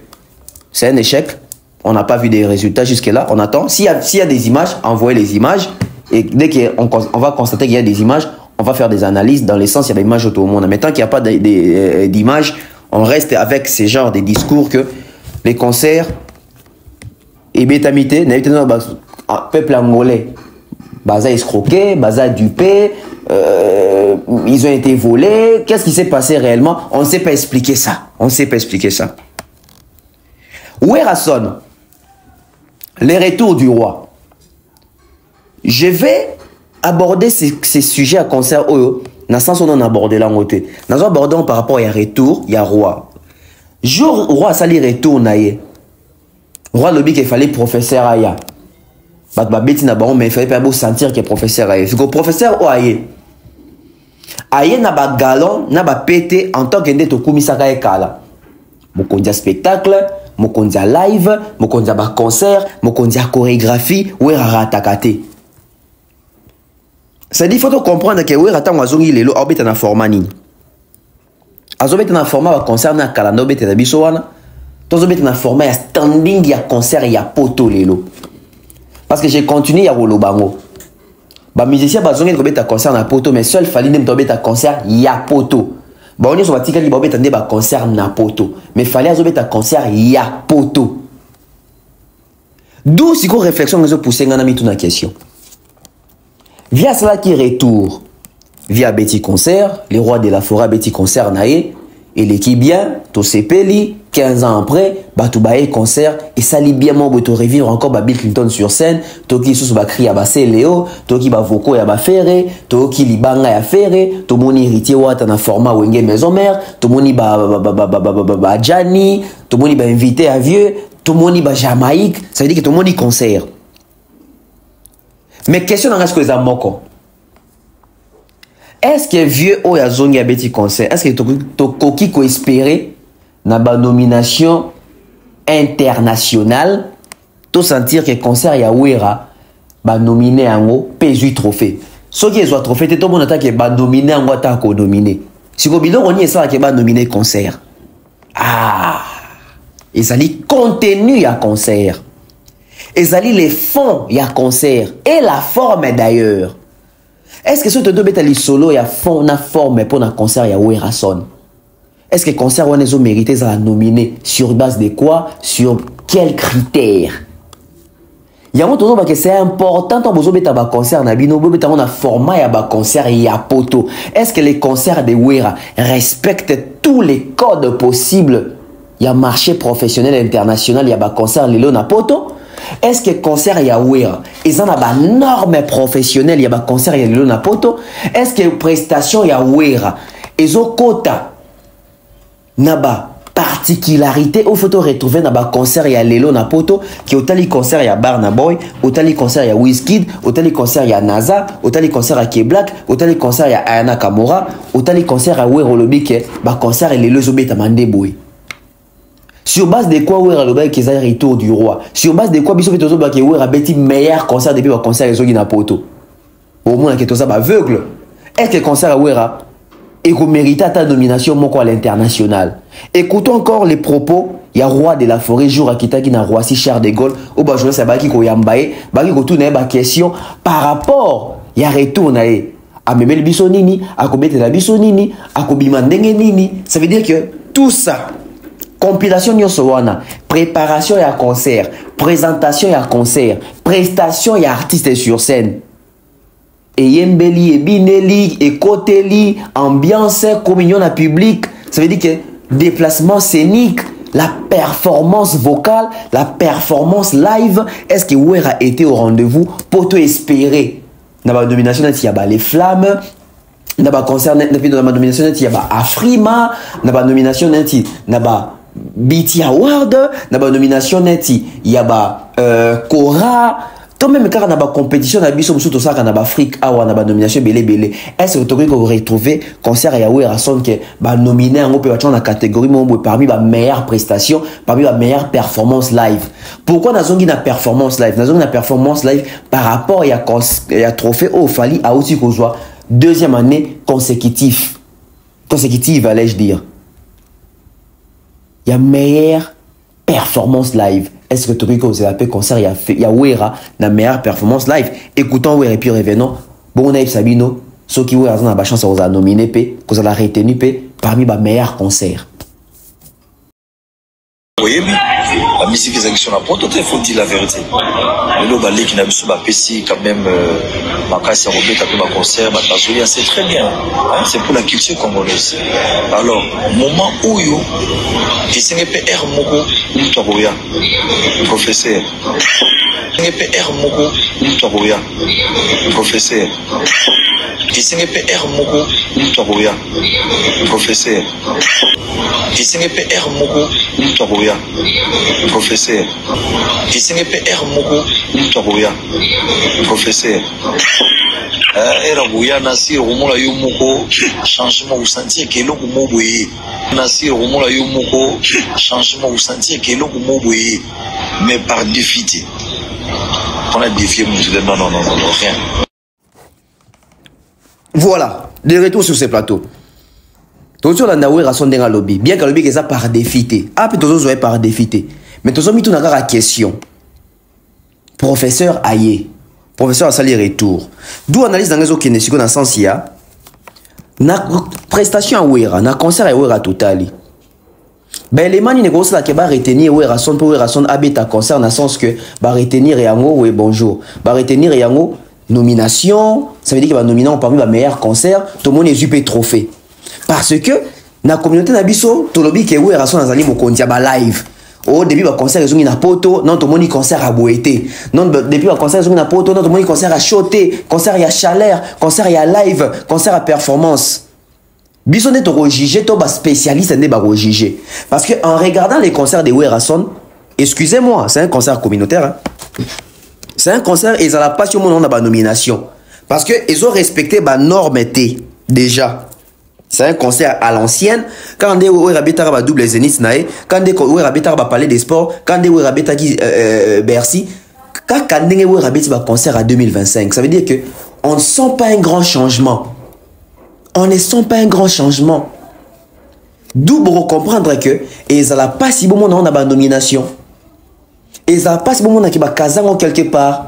c'est un échec. On n'a pas vu des résultats jusque-là. On attend. S'il y a des images, envoyez les images. Et dès qu'on va constater qu'il y a des images, on va faire des analyses. Dans le sens, il y a des images autour du monde. Mais tant qu'il n'y a pas d'images, on reste avec ces genres de discours que les concerts. Et bétamité, peuple angolais, baza escroqué, baza dupé, ils ont été volés. Qu'est-ce qui s'est passé réellement? On ne sait pas expliquer ça. On ne sait pas expliquer ça. Ouerason, les retours du roi. Je vais aborder ces sujets à concert. Dans le sens où on a abordé la montée. Nous abordons par rapport à retour, il y a roi. Jour roi, ça les retours naïe. Roi lobby qu'il fallait professeur Aya. Mais il fallait pas sentir qu'il est professeur Aya. C'est que professeur Aya. Aya n'a pas galon, n'a pas pété en tant que to kumisaka ekala. Mokondia spectacle, mokondia live, mokondia ba concert, mokondia chorégraphie, ou rara takate. C'est-à-dire qu'il faut comprendre que oui, attends, azongi lelo obeta na format nini. Azobeta na format va concerne na kalando obeta na biso wana. Tozobeta na format ya standing ya concert ya poto lelo. Parce que j'ai continué à rouler bango. Ba musicien bazongi obeta concert na poto mais seul fali nem obeta concert ya poto. Ba oni so batika li obeta ndé ba concert na poto mais fali azobeta concert ya poto. D'où si ko réflexion nga zo pousser nga na mitu na question. Via cela qui retour, via Betty Concert, les rois de la forêt Betty Concert nae, et l'équipe bien, to sepeli, 15 ans après, Batoubaye Concert, et ça li bien mon to revivre encore Bill Clinton sur scène, to ki sous ba cri ya ba Léo, to ki ba voko ya ba ferré, to ki li banga ya ferré, to moni héritier wata na format wenge maison mère, to moni ba Gianni, to moni ba invité à vieux, to moni ba Jamaïque, ça veut dire que to moni concert. Mais question dans ce que les amoko. Est-ce que vieux Oya Zongi a Betty Concert, est-ce que Tokoki ko espérer na ba nomination internationale, to sentir que concert ya Wera ba nominé ango PJ trophée. Ce qui est soit trophée tout le monde attend que ba nominé ango ta ko nominé. Si ko biloko ni ça que ba nominé concert. Ah, et ça dit contenu à concert. Et ça lit les fonds, il y a concert. Et la forme d'ailleurs. Est-ce que ce que tu as solo, il y a fond, na forme pour un concert, il y a Werason? Est-ce que le concert, on est mérité à nominer sur base de quoi? Sur quels critères? Il y a un autre que c'est important, on a besoin d'un concert, on a un format, il y a un concert, il y a poto. Est-ce que les concerts de Wera respectent tous les codes possibles? Il y a marché professionnel international, il y a un concert, il y a un poto. Est-ce que concert ya Wera ils ont ba norme professionnelle ya ba concert ya lelo na poto? Est-ce que prestation ya Wera ils ont quota na ba particularité au photo retrouver na ba concert ya lelo na poto qui otali concert ya Barna Boy, otali concert ya Wizkid, otali concert ya Naza, otali concert ya K-Black, otali concert ya Ayana Kamora, otali concert ya Wera Lobike ba concert ya lelo zobeta mande boy. Sur base de quoi Wera Lobike qui est retour du roi? Sur base de quoi Biso Fetozo Baki Wera Betty meilleur concert depuis le concert les na poto? Au moins que tout ça aveugle. Est-ce que le concert à Wera est mérité ta nomination mon à l'international? Écoutons encore les propos. Il y a roi de la forêt jour à Kitaki na roi si Charles de Gaulle au bas je sais baki ko yambaye baki ko tourner ba question par rapport il y a retour nae a memel bisonini a ko bete la bisonini a ko bimandenge nini. Ça veut dire que tout ça compilation nyonso wana, préparation ya concert, présentation ya concert, prestation ya artiste sur scène. Et yembeli et bineli et koteli, ambiance, communion à public, ça veut dire que déplacement scénique, la performance vocale, la performance live, est-ce que Wera a été au rendez-vous pour te espérer? Dans la domination, il y a les flammes. Dans la concert, dans la domination, il y a Afrima. Dans la nomination, il y a BT Award, na ba nomination neti ya ba Cora, to même quand na ba compétition na biso musu to saka na ba Afrique awa na ba nomination belé. Est-ce que tu peux retrouver concert ya Wera son que ba nominé en pe ba na catégorie mombo parmi ba meilleure prestation, parmi ba meilleure performance live? Pourquoi na zongi na performance live? Na zongi na performance live par rapport ya trophée au Fali a aussi kozwa deuxième année consécutive allais-je dire. Il y a meilleure performance live. Est-ce que tu peux vous appelez concert il y a Wera la meilleure performance live? Écoutons Wera et puis revenons. Bon on a Sabino, ceux qui Wera ont la chance de nominer p, qu'on a retenu p parmi les meilleurs concerts. Oui, la musique est sur la porte, il faut dire la vérité. Le lobalé qui n'a pas pessi quand même ma casse à Robert après ma concert, ma tazolia, c'est très bien. Hein? C'est pour la culture congolaise. Alors, moment où yo, il s'est fait R Moko ou Taboya, professeur. Il s'est fait R Moko ou Taboya, professeur. Il s'est fait R Moko ou Taboya, professeur. Il s'est fait R Moko ou Taboya, professeur. Il s'est fait R Moko ou Taboya, professeur. Era Bouya Nasir Rumola Yumoko, changement ou sentir que l'on mouille. Nasir Rumola Yumoko, changement ou sentir que l'on mouille. Mais par défi, on a défié mon non, rien. Voilà, de retour sur ce plateau. Toujours la Naoué rason d'un lobby. Bien que le lobby est par défité. Ah, puis toujours joué par défité. Mais toujours mis tout dans la question. Professeur Aye. Professeur a sali retour. D'où analyse dans les autres qui ne sont dans le sens il na prestation à Ouera, na concert à Ouera totali. Ben les mani négocient là qui va retenir Ouera son pour Ouera son habita concert dans le sens que va retenir Yango oui bonjour. Va retenir Yango nomination, ça veut dire qu'il va nominer parmi les meilleurs concerts, tout le monde est super trophée. Parce que na communauté nabiso, tout le monde qui Ouera son dans un livre kontia ba live. Au début le concert ils ont na poto, non tout le monde concert à boité. Non depuis le concert ils ont na poto, non tout le monde concert à choté, concert à chaleur, concert à live, concert à performance. Biso n'est pas jugé, toi spécialiste n'est pas jugé. Parce que en regardant les concerts de Ouerason, excusez-moi, c'est un concert communautaire. Hein? C'est un concert et ça n'a pas sur mon nom de nomination. Parce que ils ont respecté la norme T déjà. C'est un concert à l'ancienne. Quand des Ouerabeta va double zénith nae, quand des Ouerabeta va parler des sports, quand des Ouerabeta qui Bercy, quand des Ouerabeta va concert à 2025, ça veut dire que on ne sent pas un grand changement. On ne sent pas un grand changement. D'où pour comprendre que et ça n'a pas si bon monde dans la nomination. Et ça n'a pas si bon monde qui va caser quelque part.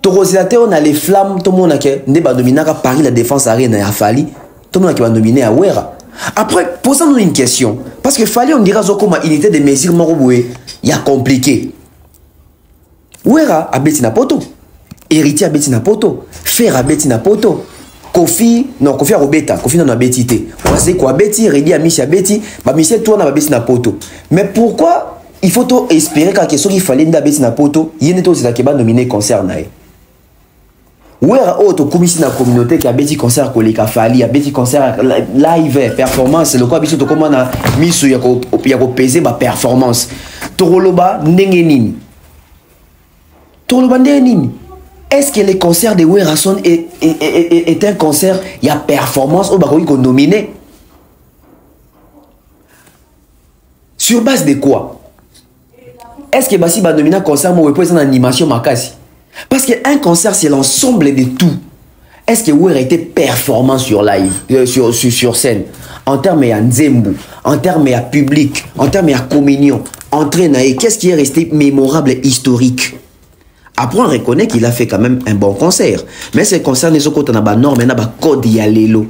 On a les flammes, tout le monde qui va nominer à Paris la défense arène à Fali. Tout le monde qui va nominer à Ouera. Après, posons-nous une question. Parce que Fali, on dira comment unité de mesures Moroboué, il y a compliqué. Ouera a Bettina Poto. Héritier a Bettina Poto. Fer a Bettina Poto. Kofi, non, Kofi a Robeta. Kofi n'a pas Betty. On sait quoi Betty, Rédi a Michel Betty. Bah, Michel, toi, n'a pas Bettina Poto. Mais pourquoi il faut espérer qu'à question qu'il fallait n'a Bettina Poto, il y a une autre qui va nominer concert naï. Ouais, autre commission de la communauté qui a béti concert collé Fali, a béti concert live performance, le quoi biso to comment na misu ya ko peser ma performance. Toroloba nengenini. Toroloba nengenini. Est-ce que le concert de Ouerason est un concert il y a performance ou bakoyi ko nominé? Sur base de quoi? Est-ce que basi ba nominer concert mo pour une animation makasi? Parce qu'un concert, c'est l'ensemble de tout. Est-ce que Ouera était performant sur live, sur scène? En termes de Nzembo, en termes de public, en termes de communion, entraîné, qu'est-ce qui est resté mémorable et historique? Après, on reconnaît qu'il a fait quand même un bon concert. Mais ces concerts, les autres, on a des normes, on a des codes, il y a l'élo.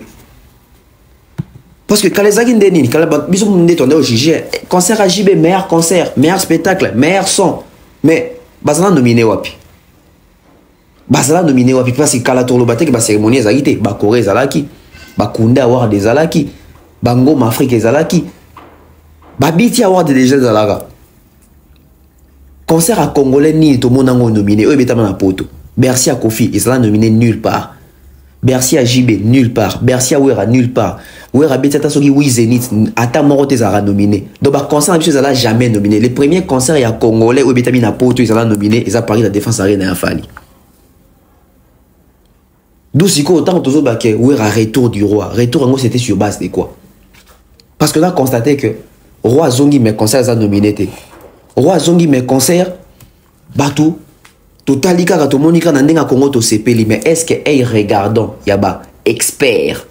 Parce que quand les agents de Nini, quand les gens de juger, concert à JB, meilleur concert, meilleur spectacle, meilleur son. Mais, on a nominé Wapi. Basala nominé wapi parce que kala torlobate que ba cérémonie ezalaki ba Corée ezalaki ba Koundé award ezalaki ba Ngoma Afrique ezalaki ba Biti award déjà ezalaka concert à congolais ni to monango nominé o betama na poto Bercy à Kofi ezala nominé nulle part Bercy à JB nulle part Bercy à Ouera nulle part Ouera betata soki oui Zénith ata moro te ezala nominé donc ba concert na ezala jamais nominé les premiers concerts ya congolais o betami na poto ezala nominé eza Paris la défense arène ya Fali. D'où si autant que toujours que Ouera retour du roi. Retour en c'était sur base de quoi? Parce que là constaté que roi Zongi mes concerts a nominé. Roi Zongi mes concerts batou totalika ka to monika na ndenga Congo to sepeli mais est-ce que hey regardons yaba expert.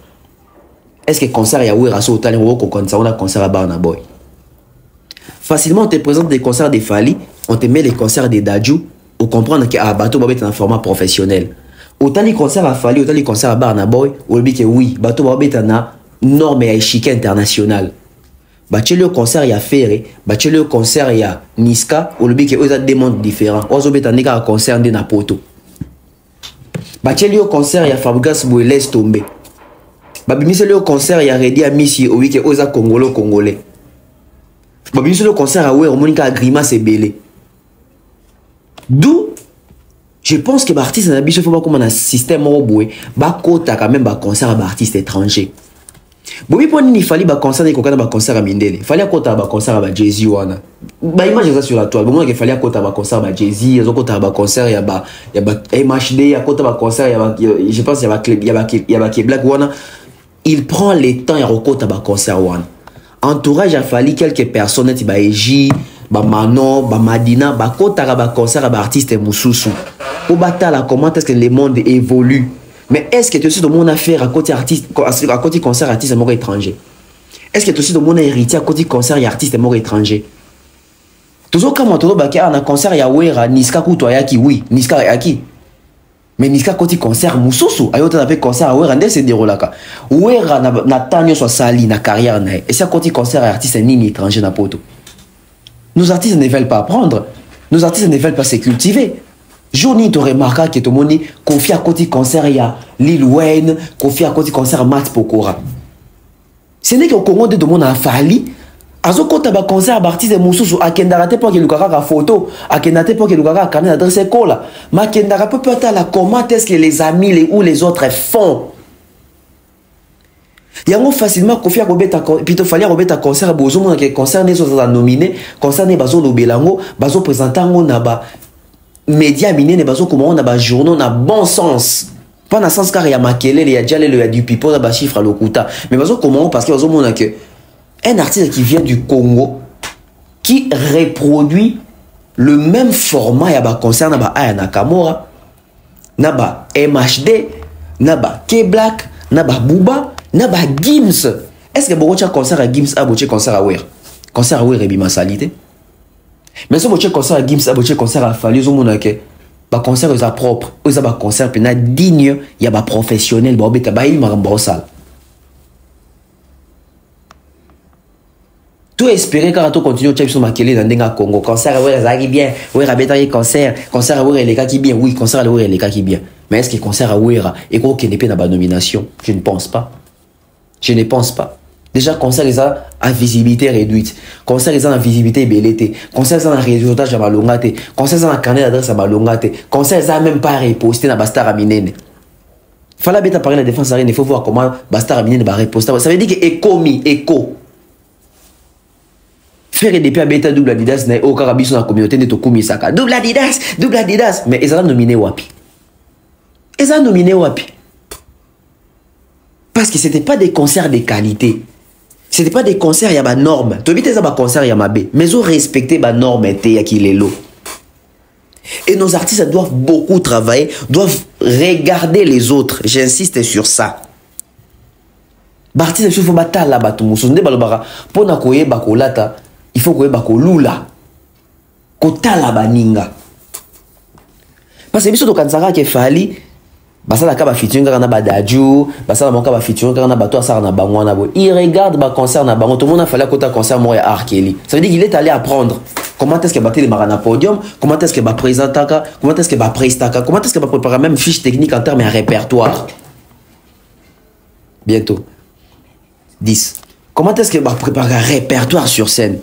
Est-ce que concert ya Ouera so tali ko concert on a concert à Barna Boy. Facilement on te présente des concerts de Fali, on te met les concerts de Dadju, on comprendre que bateau va être un format professionnel. Autant les concerts à Fali, autant les concerts à Barna Boy, on dit que oui, bateau va être une norme et échiquier international. Baché le concert il y a Ferré, baché le concert il y a Niska, on dit que eux ont des mondes différents. On va être un concert de Napoto. Baché le concert il y a Fabregas Bouelès tombé. Babimise le concert il y a Redi à Missi, on dit que eux ont congolais. Babimise le concert à Oué, on dit que Grimace est belé. D'où je pense que les artistes ne faut pas comme un système roboué, bah quota quand même bah concert à artistes étrangers. Bon oui pour ni fallait bah concert ni kokana bah concert à Mindele, fallait quota bah concert à Jay-Z wana. Bah image ça sur la toile, bon il fallait quota bah concert à Jay-Z, il y a quota bah concert ya bah MHD, il y a quota bah concert ya je pense il y a bah Black wana. Il prend les temps et quota bah concert wana. Entourage a fallu quelques personnes qui bah Eji, bah Manon, bah Madina, bah kota bah concert à bah artiste Moussoussou. Pour battre comment est-ce que le monde évolue. Mais est-ce que tu as mon affaire à côté artiste, à côté concert artiste mort étranger? Est-ce que tu as mon héritier à côté concert et artiste mort étranger? Toujours quand on a un concert ya wera Niska Kutoyaki, oui, Niska Yaki. Mais Niska côté concert Moussousou, ayota na pe concert à wera ndese déroulaka. Wera na tanyo so sali na carrière na. Et ça côté concert artiste ni étranger na poto. Nos artistes ne veulent pas apprendre. Nos artistes ne veulent pas se cultiver. Journée tu remarqueras que tout le monde confie à côté concert ya Lil Wayne, confie à côté concert Matt Pokora. Ce n'est qu'au Congo de tout le monde a fallu. Azo kota ba concert artiste mususu akendara te pour que lukaka ka photo, akendara te pour que lukaka carnet d'adresse kola. Ma kendara peut peut-être la comment est-ce que les amis ou les autres font. Yango facilement confier à Robert puis il fallait Robert concert bozo mon que concert ne sont nominé, concert ne bazo lobelango, bazo présentango na ba média miné ne bazo comment on a ba journaux na bon sens. Pas dans sens car il y a makelele, il y a déjà il y a du pipo na ba chiffre à lokuta. Mais bazo comment parce que bazo mon que un artiste qui vient du Congo qui reproduit le même format ya ba concert na ba Aya Nakamura, na ba MHD, na ba K-Black, na ba Booba, na ba Gims. Est-ce que beaucoup de concert à Gims a beaucoup concert à Wer? Concert à Wer est bien salité. Mais si beaucoup de concert à Gims a beaucoup concert à Fali, zo monake ba concert est propre, ils a ba concert pena digne, ya ba professionnel, ba obeta ba il marambosal. Tout espérer quand tu continues à faire maquiller dans le Congo. Concert à ouais, ça qui bien. Ouais, rabeta y concert. Concert à ouais, les gars qui bien. Oui, concert à ouais, les gars qui bien. Mais est-ce que concert à ouais et quoi qu'il n'est pas dans la nomination? Je ne pense pas. Je ne pense pas. Déjà, concert ils ont à visibilité réduite. Concert ils ont à visibilité bellété. Concert ils ont un réseautage à malongate. Concert ils ont un carnet d'adresse à malongate. Concert ils ont même pas reposté dans Bastar Aminene. Fallait bien parler de la défense arène. Il faut voir comment Bastar Aminene va reposter. Ça veut dire que écho. Faire des pays à bêta double Adidas na au Carabis dans la communauté de Tokumi Saka. Double Adidas. Mais ils ont nominé Wapi. Parce que c'était pas des concerts de qualité. C'était pas des concerts il y a ma norme. Tu habites des concerts il y a ma B. Mais ils ont respecté ma norme et il y a qui les lots. Et nos artistes doivent beaucoup travailler, doivent regarder les autres. J'insiste sur ça. Bartiste il faut battre là batu musunde balobara pour na koye bakolata. Il faut que bako lula kotala baninga parce que biso to kanzaka ke fali basala ka ba featuring kana ba dadju basala monka ba featuring kana ba to asara na bangwana bo il regarde ba concert na bango tout le monde a fallu kota concert mo ya Arkeli. Ça veut dire qu'il est allé apprendre comment est-ce que battre les marana podium, comment est-ce que ba présentaka, comment est-ce que ba prestaka, comment est-ce que ba préparer même fiche technique en termes de répertoire. Bientôt 10. Comment est-ce que ba préparer un répertoire sur scène?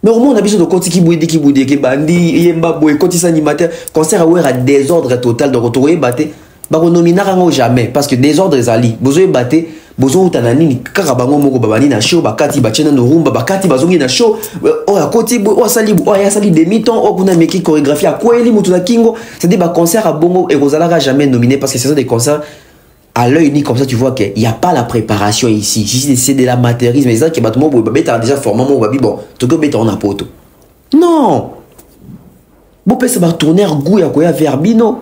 Mais au moins on a besoin de côté qui bouille qui bandi yemba boy côté animateur concert à ouvrir à désordre total donc retrouver batté ba ko nominer rango jamais parce que désordre ezali besoin batté besoin utanani ni karabango moko babani na show bakati bachena no rumba bakati bazongi na show o à côté o sali demi-temps o kuna meki chorégraphie à kweli mutu na kingo c'est des ba concert à bongo et rozalaka jamais nominé parce que c'est des concerts à l'œil unique comme ça tu vois qu'il n'y a pas la préparation ici. Si c'est de l'amateurisme, les gens qui battent mon bébé déjà formé mon babi bon, tu peux mettre en apoto. Non. Bon peut se tourner goût ya koya verbino.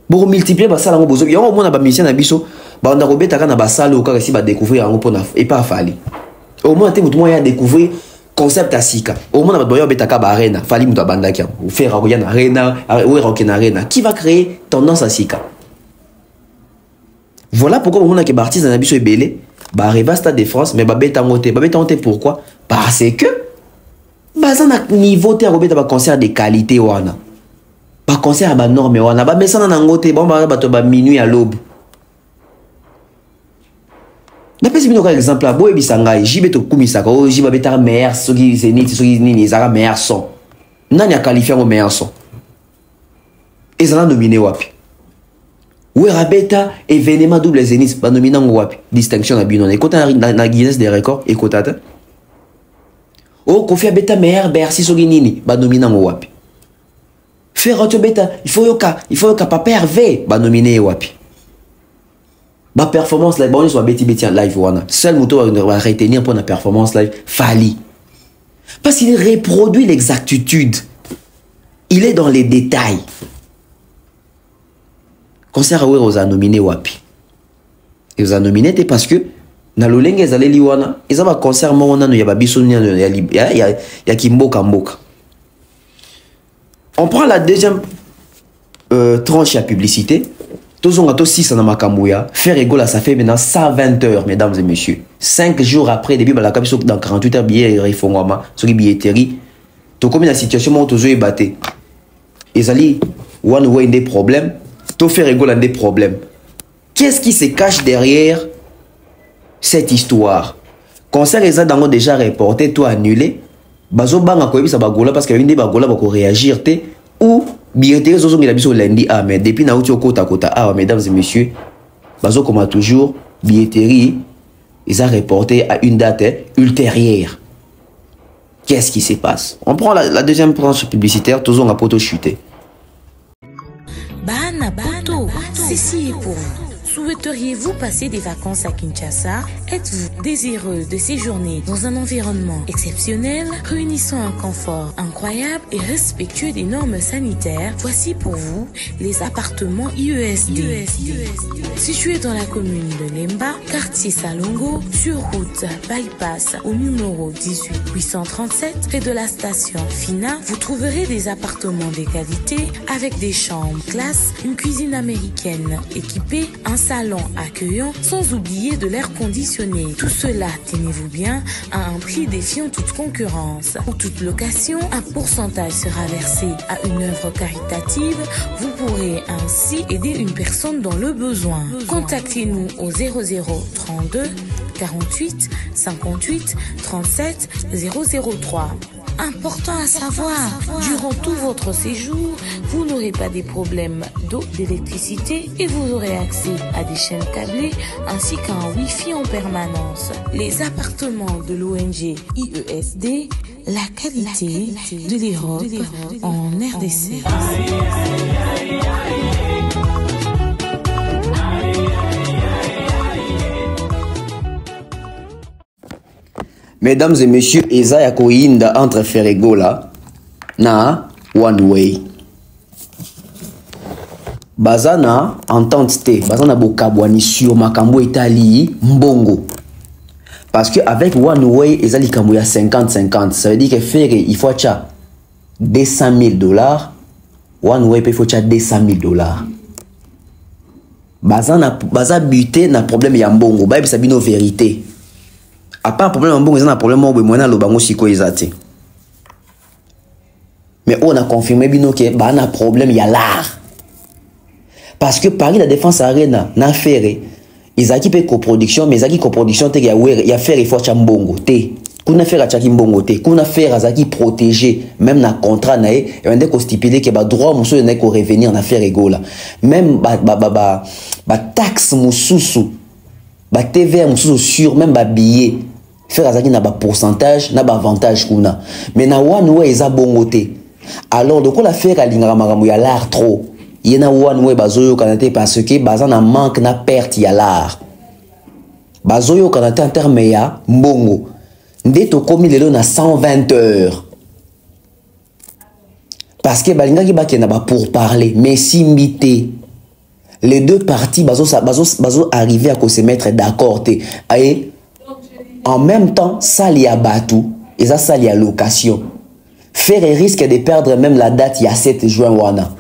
Bon multiplier ba sala mo bozo. Ya au moins na ba mission na biso, ba on a robeta kana ba sala au cas si ba découvrir en pona et pas fali. Au moins tu moi ya découvrir concept asika. Au moins na ba boyo betaka ba arena, fali muta bandaki ou faire royan arena, ou roken arena qui va créer tendance asika. Voilà pourquoi on a que Bartis dans Abisso est belé, bah arrive à Stade de France, mais bah bêta monté pourquoi? Parce que bah ça n'a niveau te robé dans concert de qualité wana, pas concert à ba norme wana, bah mais ça n'a ngoté bon bah bah minuit à l'aube. D'après ce que exemple là, boy bisangai, j'y to kumisaka, oh j'y bêta meilleur, ce qui c'est ni, ce qui ni, ça meilleur son, n'a qualifié au meilleur son, et ça n'a nominé wapi. Werabeta événement double zénith ba nominant wapi distinction na bino écoute na Guinness des records écoute ata o confia beta meilleur Bercy so nini ba nominant wapi faire autre beta il faut yoka papa Hervé ba nominé wapi ba performance live bon soit beti en live wana seul moto va retenir pour la performance live Fali parce qu'il reproduit l'exactitude il est dans les détails. concert Awere oza nominé wapi. Et oza nominé parce que na lolenge ezaleli wana eza ba concert mo wana no ya babiso ya kimboka mboka. On prend la deuxième tranche à publicité. Tous on a 6 na makambuya. Faire Egola, ça fait maintenant 120 heures, mesdames et messieurs. 5 jours après, depuis la capital dans 48 heures, billet réformement, sur les billetteries. To comme la situation où tous batté. Et ça dit, one way des problèmes. To faire Egola des problèmes. Qu'est-ce qui se cache derrière cette histoire? Concert les a déjà reporté, tout annulé. Bazo banga ko yebisa bagola parce que une des bagola ba ko réagir té ou billetterie zozo ngila biso lundi mais depuis na uti okota kota mesdames et messieurs bazo comme toujours billetterie ils a reporté à une date ultérieure. Qu'est-ce qui se passe? On prend la deuxième tranche publicitaire, toujours on a poto chuté. Bana poto, ceci est pour vous. Souhaiteriez-vous passer des vacances à Kinshasa? Êtes-vous désireux de séjourner dans un environnement exceptionnel, réunissant un confort incroyable et respectueux des normes sanitaires? Voici pour vous les appartements IESD. Situés dans la commune de Lemba, quartier Salongo, sur route Bypass au numéro 18837, près de la station Fina, vous trouverez des appartements de qualité avec des chambres classe, une cuisine américaine équipée, un salon accueillant, sans oublier de l'air conditionné. Tout cela, tenez-vous bien, à un prix défiant toute concurrence. Pour toute location, un pourcentage sera versé à une œuvre caritative. Vous pourrez ainsi aider une personne dans le besoin. Contactez-nous au 0032 48 58 37 003. Important à savoir, durant tout votre séjour, vous n'aurez pas des problèmes d'eau, d'électricité et vous aurez accès à des chaînes câblées ainsi qu'à un Wi-Fi en permanence. Les appartements de l'ONG IESD, la qualité de l'Europe en RDC. Mesdames et messieurs, Eza ya koinda entre Feregola na One Way. Bazana entente te, bazana bokabwani sur makambo etali mbongo. Parce que avec One Way, Eza likambo ya 50-50. Ça veut dire que Ferre, il faut acheter $200,000. One Way, il faut acheter $200,000. Baza buté na problème ya mbongo. Ba bisa bino vérité. À part problème en bon, ils ont un problème au moins le bango siko ezate. Mais on a confirmé bino que bah un problème il y a l'art. Parce que Paris la Défense Arena n'a fait ils équipent coproduction mais ils coproduction te ya faire il faut chambongo te. Kuna faire achaki mbongo te. Kuna faire azaki protéger même na contrat na et on dit qu'on stipule que ba droit musu ne ko revenir na faire égola. Même ba taxe mususu ba TVA mususu sur même ba billet faire azaki na ba pourcentage na ba avantage kuna mais na One Way eza bongo te. Alors de quoi la faire alingara makambo ya l'art trop yena One Way bazoyo kanate parce que baza na manque na perte ya l'art bazoyo kanate en terme ya mbongo ndeto komi lelo na 120 heures parce que balingaki bakena ba pour parler mais simbité les deux parties bazo arriver à se mettre d'accord te et en même temps ça li a batu et ça li a location faire risque de perdre même la date il y a 7 juin wana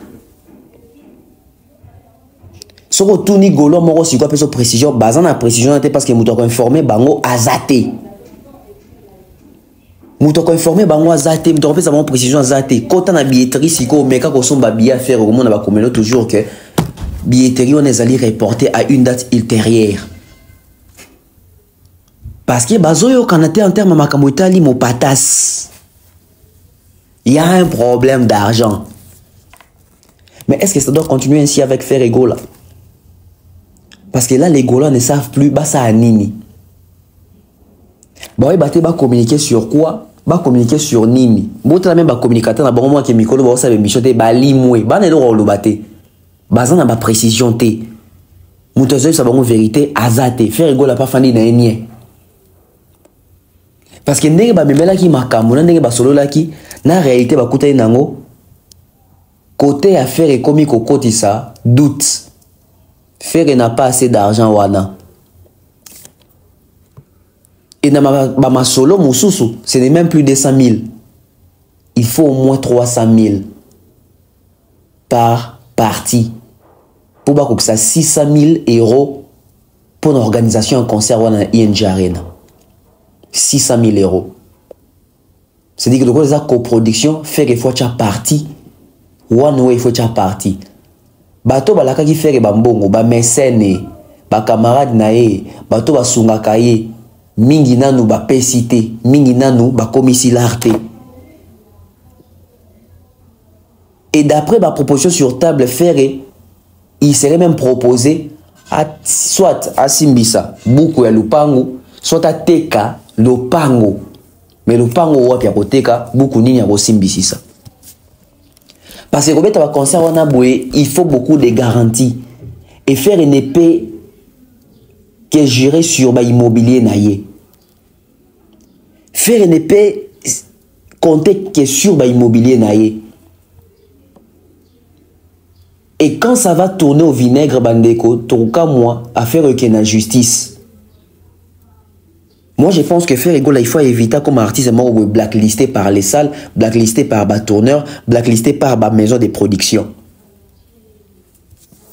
soko tuni golo moko si quoi peso précision bazana précision parce que muto ko informer bango azate muto ko informer bango azate muto ko pesa bango précision azate kota na billetterie siko meka ko somba billet faire au monde na ba komelo toujours que billetterie on est allé reporter à une date ultérieure. Parce que bazoyo kanate en termes makambo itali mo patas. Il y a un problème d'argent. Mais est-ce que ça doit continuer ainsi avec faire Egola? Parce que là les Gola ne savent plus basa anini. Bah oui ba communiquer sur quoi? Ba communiquer sur nini. Bota même ba communicateur na bango ki mikolo ba sa mission te ba limwe. Ba ne do lo baté. Bazana ba précision te. Mutozo sa bango vérité azate. Faire Egola pas fandi na enye. Parce que ndenge ba memela ki makambo na ndenge ba solo la ki na réalité ba kuta nango côté affaire et komi kokoti ça doute Ferre n'a pas assez d'argent wana. Et dans ma solo mususu, ce n'est même plus 200 000. Il faut au moins 300 000 par partie. Pour que ça 600 000 euros pour une organisation, un concert à ING Arena. 600 000 euros. C'est-à-dire que les coproduction fait qu'il faut faire partie. One way il faut faire partie. Bato balaka qui fait que bambongo, ba mécène, ba camarade nae, bato ba sungakaye, mingi nanu ba pesité, mingi nanu ba commissi l'arté. Et d'après ma proposition sur table ferrée, il serait même proposé à, soit à Simbisa, beaucoup à Lupango, soit à Teka, Lupango. Mais Lupango ou à Teka, beaucoup n'y a pas Simbisa. Parce que quand on va concert, il faut beaucoup de garanties. Et faire une épée qui est gérée sur l'immobilier naïe. Faire une épée compter qui est sur l'immobilier naïe. Et quand ça va tourner au vinaigre, bandeko, tourka moi, à faire la justice. Moi, je pense que faire égaux, il faut éviter comme artiste blacklisté par les salles, blacklisté par les tourneurs, blacklisté par la maison de production.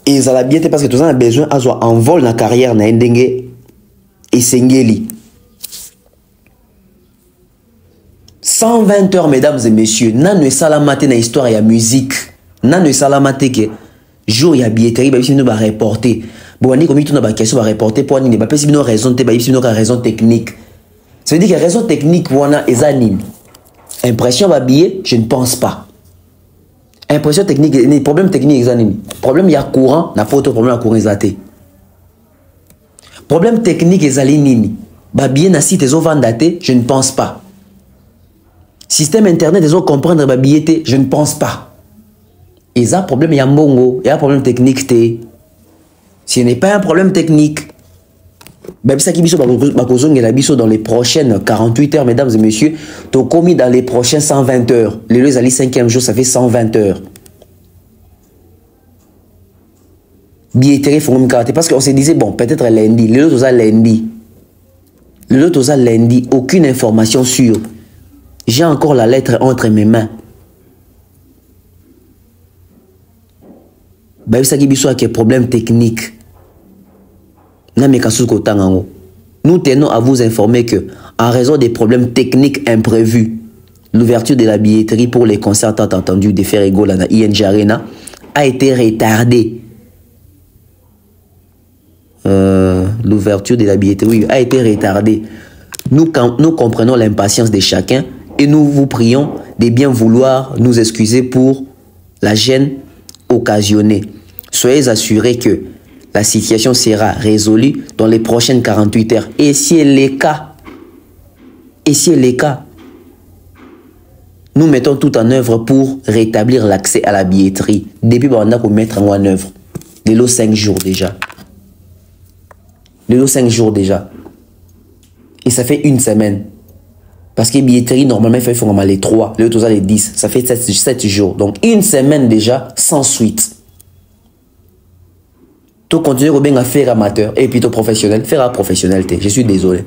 Et ça l'a bien été parce que tout ça a besoin d'avoir un vol dans la carrière na ndenge et sengeli. 120 heures, mesdames et messieurs, nan salamate na histoire et la musique. Nan salamate que jour il y a billetterie, bah nous va reporter. Bon, on dit comme tout na question va reporter pour ni pas si nous raison te bah si nous raison technique. Ça veut dire que raison technique pour on a exanime. Impression va billet, je ne pense pas. Impression technique, les problèmes techniques exanime. Problème il y a courant, n'a pas autre problème à courant exaté. Problème technique exaline bah billet na site zo vendaté, je ne pense pas. Système internet ils ont comprendre bah billet, je ne pense pas. Et ça problème il y a mbongo, il y a un problème technique té. Ce n'est pas un problème technique. Même ça qui biso dans les prochaines 48 heures, mesdames et messieurs, tu as commis dans les prochaines 120 heures. Les alliés 5e jour, ça fait 120 heures. Billetterie, faut me carater. Parce qu'on se disait, bon, peut-être lundi. Les autres, lundi. Les autres, lundi. Aucune information sûre. J'ai encore la lettre entre mes mains. Même ça qui biso avec un problème technique. Nous tenons à vous informer que, en raison des problèmes techniques imprévus, l'ouverture de la billetterie pour les concerts tant entendus de Ferrego à ING Arena a été retardée. L'ouverture de la billetterie a été retardée. Nous comprenons l'impatience de chacun et nous vous prions de bien vouloir nous excuser pour la gêne occasionnée. Soyez assurés que la situation sera résolue dans les prochaines 48 heures. Et si elle est le cas, nous mettons tout en œuvre pour rétablir l'accès à la billetterie. Depuis, on a pour mettre en œuvre. Les lots 5 jours déjà. Les lots 5 jours déjà. Et ça fait une semaine. Parce que la billetterie, normalement, il faut les 3. Les autres, les 10. Ça fait 7 jours. Donc, une semaine déjà, sans suite. Tu continues à faire amateur et puis tu professionnel. Faire professionnalité. Je suis désolé.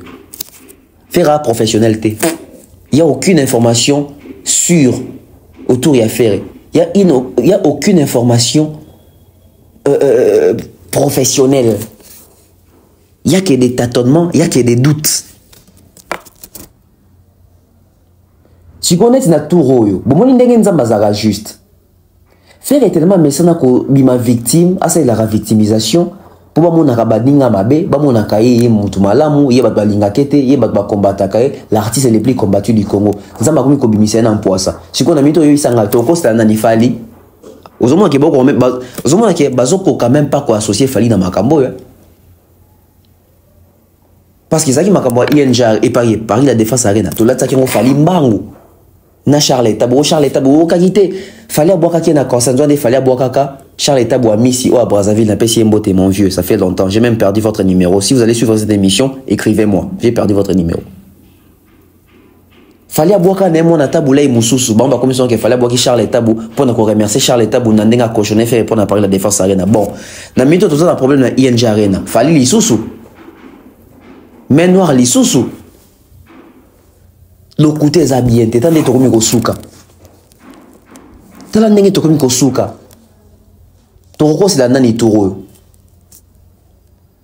Faire professionnalité. Il n'y a aucune information sûre autour de faire. Il n'y a aucune information professionnelle. Il n'y a que des tâtonnements, il n'y a que des doutes. Si on est dans tout royo, bon, on est juste. Faire éternellement mécène ko bima victime, asa la victimisation pour ba mona kabadinga mabe, ba mona kaye mutu malamu, ye ba balinga kete, ye ba combattre kaye, l'artiste le plus combattu du Congo. Nzamba komi ko bimisena en poisa. Si on a mito yo isanga toko sta na nifali. Ozomona ke boko même ozomona ke bazoko quand même pas ko associer Fali na makambo yo. Parce que ça qui makambo ING et Paris la défense arena, to la tsaki ngo Fali mbangu. Na Charles Tabo kakite fallait boire kaki na consentement fallait boire kaka Charles Tabo a mis ici à Brazzaville n'a pas si mboté mon vieux, ça fait longtemps, j'ai même perdu votre numéro. Si vous allez suivre cette émission, écrivez-moi, j'ai perdu votre numéro. Fallait avoir quand même on a taboulé Moussous. Bon, bah comme ça qu'il fallait avoir qui Charles Tabou pour nous remercier Charles Tabou n'andinga cochonné fait pour nous parler de la défense arena. Bon, na mito tout ça un problème na ING arena. Fallait les sous. Mais noir les sous. Le côté est bien. T'es en train de te remettre au souka. T'es en train de te remettre au souka. Ton c'est la nani touro.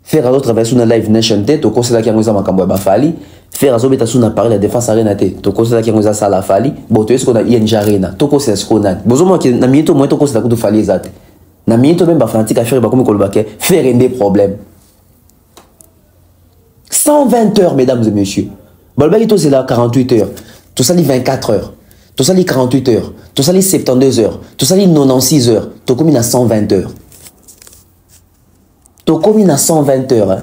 Faire à l'autre travail sur la live nation te to conseiller qui a ngouza makambo ba fali faire à zobeta sur na parler la défense arena te to conseiller qui a ngouza sala fali bon to est-ce qu'on a ING arena to conseiller ce qu'on a besoin que na minute moins to conseiller la coup de fali ezate na minute même ba fanatique à faire ba comme kolbake faire des problèmes 120 heures mesdames et messieurs balbaki to c'est là 48 heures to sali 24 heures to sali 48 heures to sali 72 heures to sali 96 heures to comme à 120 heures. Tu commis à 120 heures. Hein?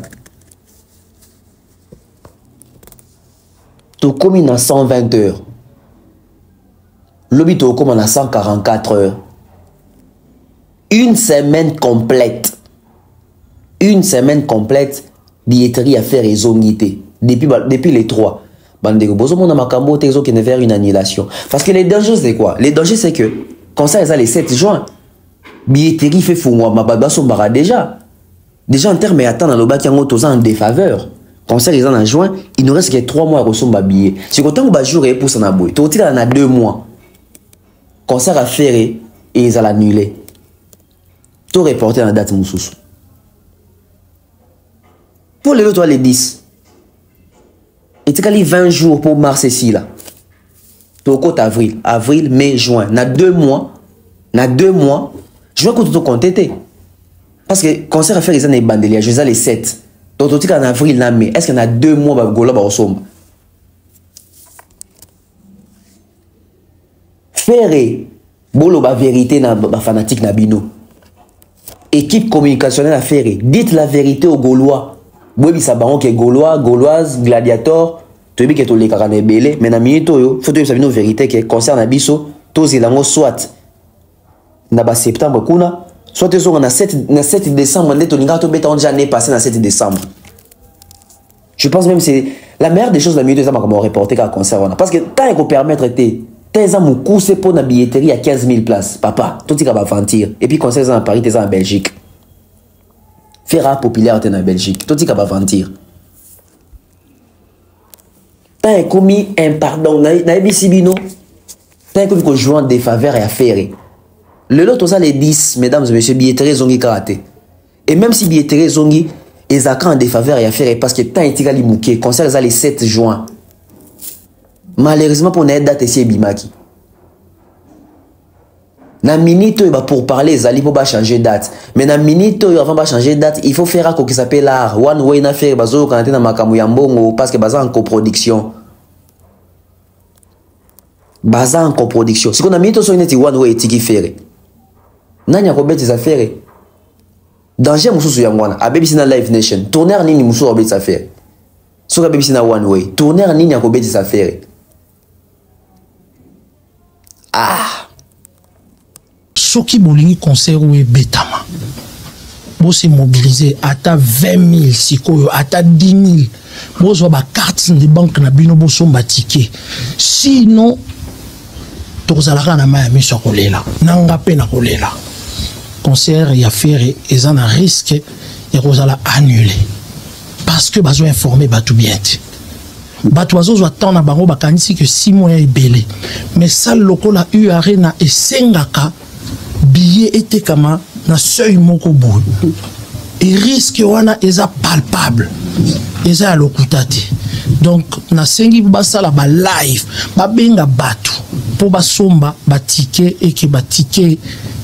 Tu commis à 120 heures. L'objet tu commis à 144 heures. Une semaine complète. Une semaine complète. Billetterie à faire et zonité. Depuis les 3. Bandego, bozo na makambo tezo qui ne vers une annulation. Parce que les dangers c'est quoi? Les dangers c'est que quand ça les 7 juin. Billetterie fait fou ma baba son bara déjà. Déjà en termes attend dans le bas qui a en défaveur. Concert ils en juin, il nous reste que 3 mois à recevoir un billet. Si autant que jour et pour s'en abouer, tout il en a 2 mois. Concert à faire et ils ont annulé. Tout reporté dans la date Moussous. Pour les autres les 10. Et tu as 20 jours pour mars ici là. Tout côté avril, mai, juin, na 2 mois. Na 2 mois, je vais tout compter. Parce que concert à faire les années bandeliers, je les 7. Donc, tu en avril, là, mai. Est-ce qu'il y en a 2 mois pour Gola Baosomba? Faire bolo ba vérité na ba fanatique na bino. Équipe communicationnelle à faire. Dites la vérité aux Gaulois. Bobi Sabaron qui est Gaulois, Gauloise, Gladiator. Tu dis que tu les carane belé. Mais na minute yo, faut que tu saviez vérité que concert na biso, tous ils ont soit na ba septembre kuna. Soit tu es en 7 décembre, tu as déjà année passé dans 7 décembre. Je pense même que c'est la meilleure des choses, la mieux de ça, comme on reporté qu'à concert. Parce que tant qu'on permettre, t'es un coup, c'est pour la billetterie à 15 000 places. Papa, tout ce qui va mentir. Et puis concert en Paris, t'es en Belgique. Faire populaire, t'es en Belgique. Tout ce qui va mentir. T'as commis un pardon. N'a Bino. T'as commis qu'on joue en défaveur et à faire. Le lot, ça les 10, mesdames et messieurs, billetterie zongi karaté. Et même si billetterie zongi, ils ont en défaveur et à faire parce que tant été gali mouké, concert les 7 juin. Malheureusement pour notre date ici Bimaki. Na minute pour parler, ils allaient pas changer date. Mais na minute avant pas changer date, il faut faire un qui s'appelle l'art. One way na faire bazo quand on est dans makamu yambongo parce que baza en coproduction. Baza en coproduction. Si on a minute sur une one way tiki faire. Nani a robé des affaires. Danger Moussou Yangwana. A BBC na Live Nation. Tourner nini Moussou robé des affaires. Sur BBC na One Way. Tourner nini a robé des affaires. Ah. Soki bolingi concert ou betama. Bo se mobiliser ata 20 000 sikoyo ata 10 000. Bo zo ba carte de banque na bino bo somba ticket. Sinon tozalaka na maya miso kolela. Nanga pe na kolela. Concert et affaire et en a risque et Rosala annulé parce que bazo informé batou bien batou bazo attendre bango bakanisi que 6 mois est belé mais ça lokola U arena et sengaka billet était kama na seuil moko bout et risque wana eza palpable eza lokutate donc na sengi basala ba live ba benga batou pour basomba ba ticket et que ba ticket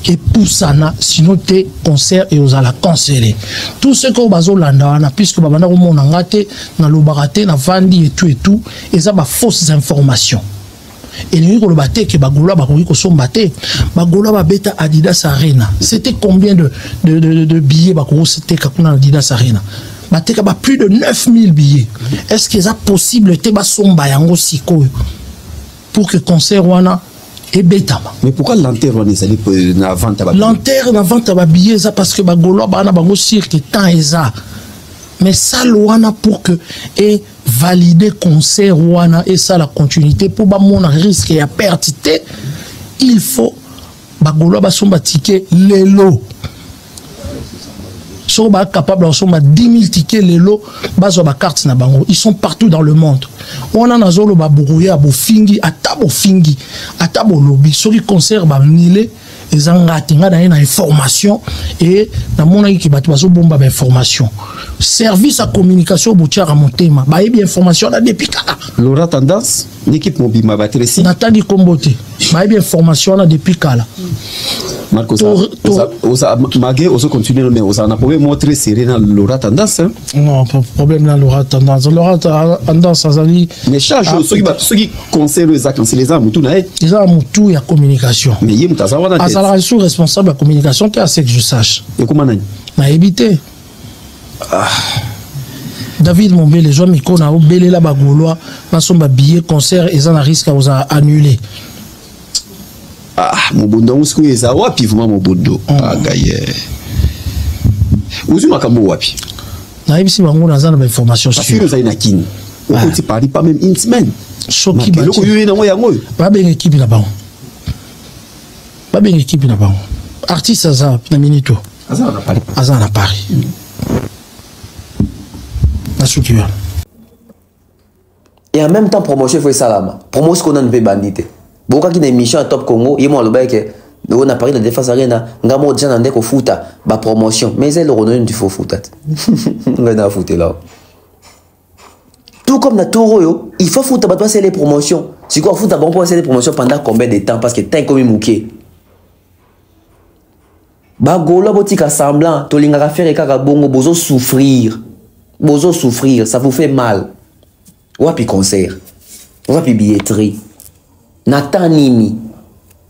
et poussana sinon te concert et aux ala canceller tout ce que bazo landa puisque babana ko mona ngate na lobarate na vandi et tout et ça ba fausses informations et nous ko lobaté que bagola ba ko somba te bagola ba beta Adidas Arena c'était combien de billets ba ko c'était kakuna Adidas Arena bateka ba plus de 9000 billets est-ce que ça possible te ba somba yango siko pour que concert wana et betama. Mais pourquoi l'enterre on est na vente à l'enterre na vente à billet ça parce que bagolo bana bango cirque temps eza mais ça loana pour que et valider concert wana et ça la continuité pour ba mon risque et à perte il faut bagolo ba somba ticket lelo so ba capable en somba 10 000 tickets lelo bazo ba carte na bango ils sont partout dans le monde on a nazolo ba brouiller abo fingi atabo lobby sur le concert ba nilé les engatinga dans une information et dans mon avis qui va tout bomba information service à communication boutiara montema ba bien information là depuis kala Laura Tendance l'équipe mobile batresi Nathalie Kombote ba bien information là depuis kala Marco osa magé osa continuer mais osa na problème montrer serré dans Laura Tendance non pas problème dans Laura Tendance azali mais charge ceux qui concernent les actes c'est les armes tout na les armes tout ya communication mais yé mutaza wana azala sous responsable de la communication qui a ce que je sache et comment nani na évité David Mombé les gens miko na obélé la bagoloa na somba billet concert et ça na risque à annuler mobondo musiko eza wapi vraiment mobondo gaye uzuma kambo wapi na ibisi bango na zana ba information sur parce que ça ina kini on ti parler pas même une semaine soki ba ko yoye na ngo yango ba ben équipe na bango ba ben équipe na bango artiste aza na minito aza na Paris na soki et en même temps promotion faut salama promotion qu'on a ne peut banditer boka qui na émission à Top Congo yemo le baike on a parlé de défense arena ngamo déjà nande ko futa ba promotion mais c'est le renom du faux futa ngana futa là tout comme na Toro il faut futa ba toi c'est les promotions si quoi futa bon pour c'est les promotions pendant combien de temps parce que tant comme mouké ba gola botika semblant to linga faire kaka bongo bozo souffrir ça vous fait mal wapi concert wapi billetterie Nathan Nini,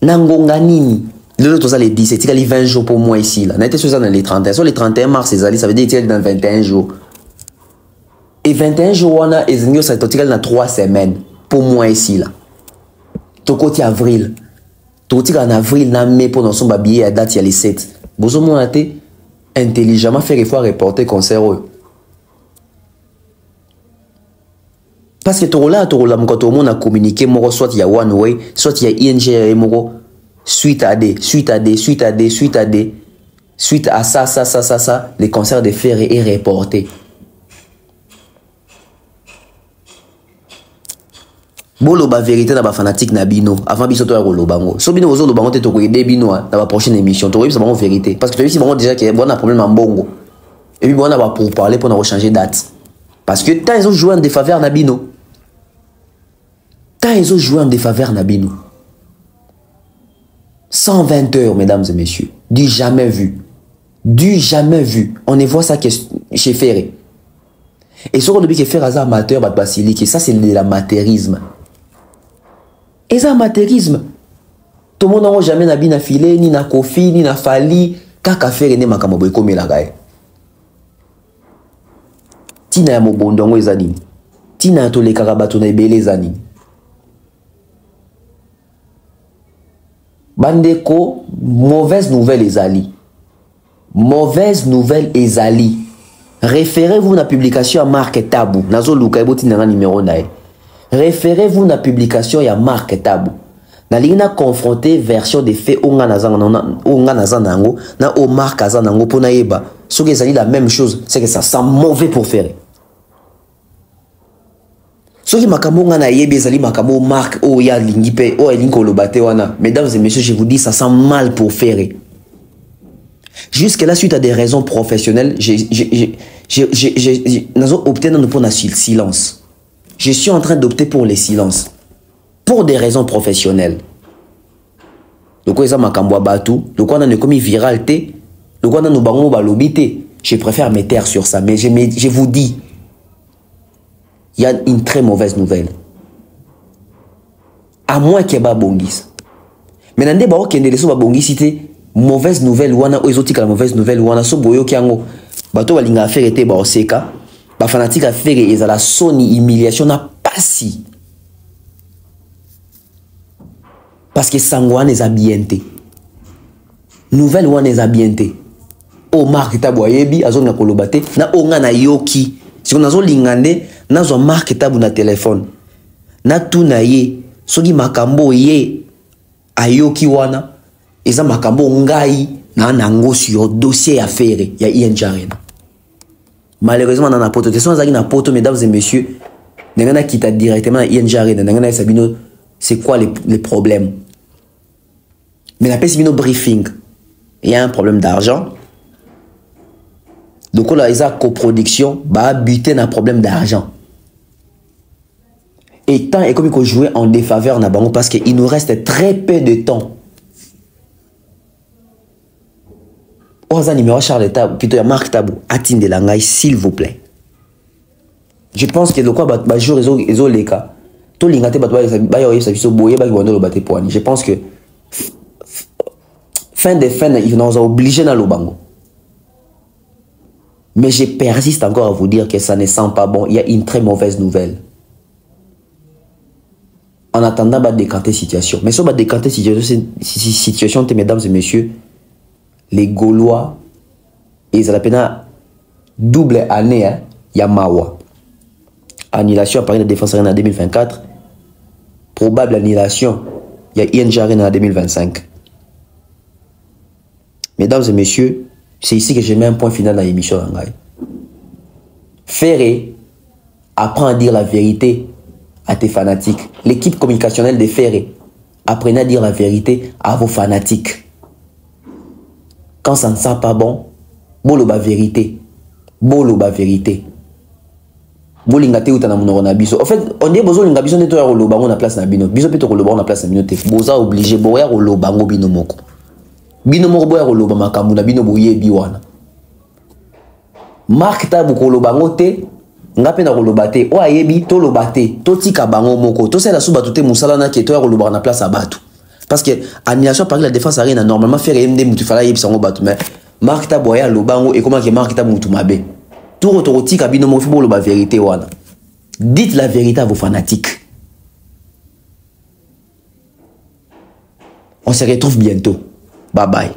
Nangonga Nini. Le lot, les 17, il y a les 20 jours pour moi ici. Là. On était sur ça dans les 31. Sur les 31 mars, ça veut dire qu'il y a dans 21 jours. Et 21 jours, on a dans 3 semaines pour moi ici. Là. Tout côté avril. Tout en avril, on mai pour nous billet à date, il y a les 7. Vous avez intelligemment fait effort reporter concert. Parce que tout là, quand tout le monde a communiqué, soit il y a One Way, soit il y a ING, suite à ça, les concerts de fer est reporté. Boloba vérité na ba fanatique na bino avant biso to ya kolobango. So bino ozo lobango te to ko aider bino na ba prochaine émission. To ça ba vérité parce que tu sais si déjà qu'il y a bon problème en bongo. Et puis bon on va pour parler pour changer date. Parce que tant ils ont joué en défaveur na bino. Tant ils ont joué en défaveur na bino. 120 heures, mesdames et messieurs. Du jamais vu. Du jamais vu. On y voit ça chez Ferré. Et ce qu'on dit que Ferré est amateur, basilique, ça c'est de l'amateurisme. Et ça, amateurisme. Tout le monde n'a jamais na bina filé, ni na kofi, ni na fali. Kaka Ferré ne makamobo comme la gaye. Tina ya mobondongo ezani. Tina to le karabato na ebele zani. Bandeko, mauvaise nouvelle ezali. Mauvaise nouvelle ezali. Référez-vous na publication à Marc Tabou. Nazo luka eboti na numéro nae. Référez-vous na publication ya Marc Tabou. Na lina confronter version des faits onga nazanango na o Marc azanango pona yeba. Ce qui est la même chose, c'est que ça sent mauvais pour faire. Ce qui makambo na yebe ezali makambo Marc o ya lingipe o elinko lobate wana. Mesdames et messieurs, je vous dis ça sent mal pour faire. Jusque là, suite à des raisons professionnelles, j'ai opté pour le silence. Je suis en train d'opter pour le silence. Pour des raisons professionnelles. Le quoi ça makambo batu, le quoi on a commis viralité, le quoi on a nous bango balobité. Je préfère me taire sur ça, mais je vous dis, il y a une très mauvaise nouvelle. À moins qu'il y ait pas bongis. Mais dans des barreaux qui ont des leçons bongis, c'était mauvaise nouvelle wana o exotique la mauvaise nouvelle wana so boyo kiango bato balinga faire été ba oseka ba fanatique a faire ezala soni humiliation na pasi parce que sangwana est habienté nouvelle wana est habienté o Marc Tabou yebi azonga kolobate na onga na yoki Si on a zo lingande, na zo marque tabu na téléphone. Na tout na ye, soki makambo ye ayoki wana, eza makambo ngai na nango sur dossier affaire ya ING Arena. Malheureusement dans la poto, te sont zaki na poto mesdames et messieurs, nengana kita directement à ING Arena, nengana sabino c'est quoi les problèmes. Mais la peste bino briefing. Il y a un problème d'argent. Donc là, il y a coproduction, bah buter un problème d'argent. Et tant et comme il faut jouer en défaveur na bango parce qu'il nous reste très peu de temps. Oza numéro Charles Tabou, plutôt Marc Tabou, atteindre la ngai s'il vous plaît. Je pense que le quoi bah jour les autres les cas. Tout l'ingate bah ça boyer bah le battre poani. Je pense que fin de fin ils nous ont obligé dans le bango. Mais je persiste encore à vous dire que ça ne sent pas bon. Il y a une très mauvaise nouvelle. En attendant, bah décanter situation. Mais si on va décanter situation, mesdames et messieurs, les Gaulois, ils ont la peine double année, hein, Yamawa. Annulation à Paris de Défense Arena en 2024. Probable annulation, il y a ING Arena en 2025. Mesdames et messieurs, c'est ici que je mets un point final dans l'émission. Ferré apprend à dire la vérité à tes fanatiques. L'équipe communicationnelle de Ferré, apprenez à dire la vérité à vos fanatiques. Quand ça ne sent pas bon, boloba vérité. Boloba vérité. Bolingate ou tanamuna biso. En fait, on dit bozo linga biso neto ya roloba on a place na bino. Biso peto roloba on a place na bino te. Boza obligé boya roloba ngo bino moko. Bino moko boya roloba makambu na bino boye biwana. Mark Tabou koloba ngo te. Ngape na roloba te. O ayebi to loba te. To tika bango moko. To sela suba to te musala na ke to ya roloba na place à batu. Parce que annulation par la défense arena normalement faire MD mutu fala yebi sango batu mais Mark Tabou ya lobango et comment que Mark Tabou mutu mabe. Tout retour tika bino mo fi bolo ba vérité wana. Dites la vérité à vos fanatiques. On se retrouve bientôt. Bye bye.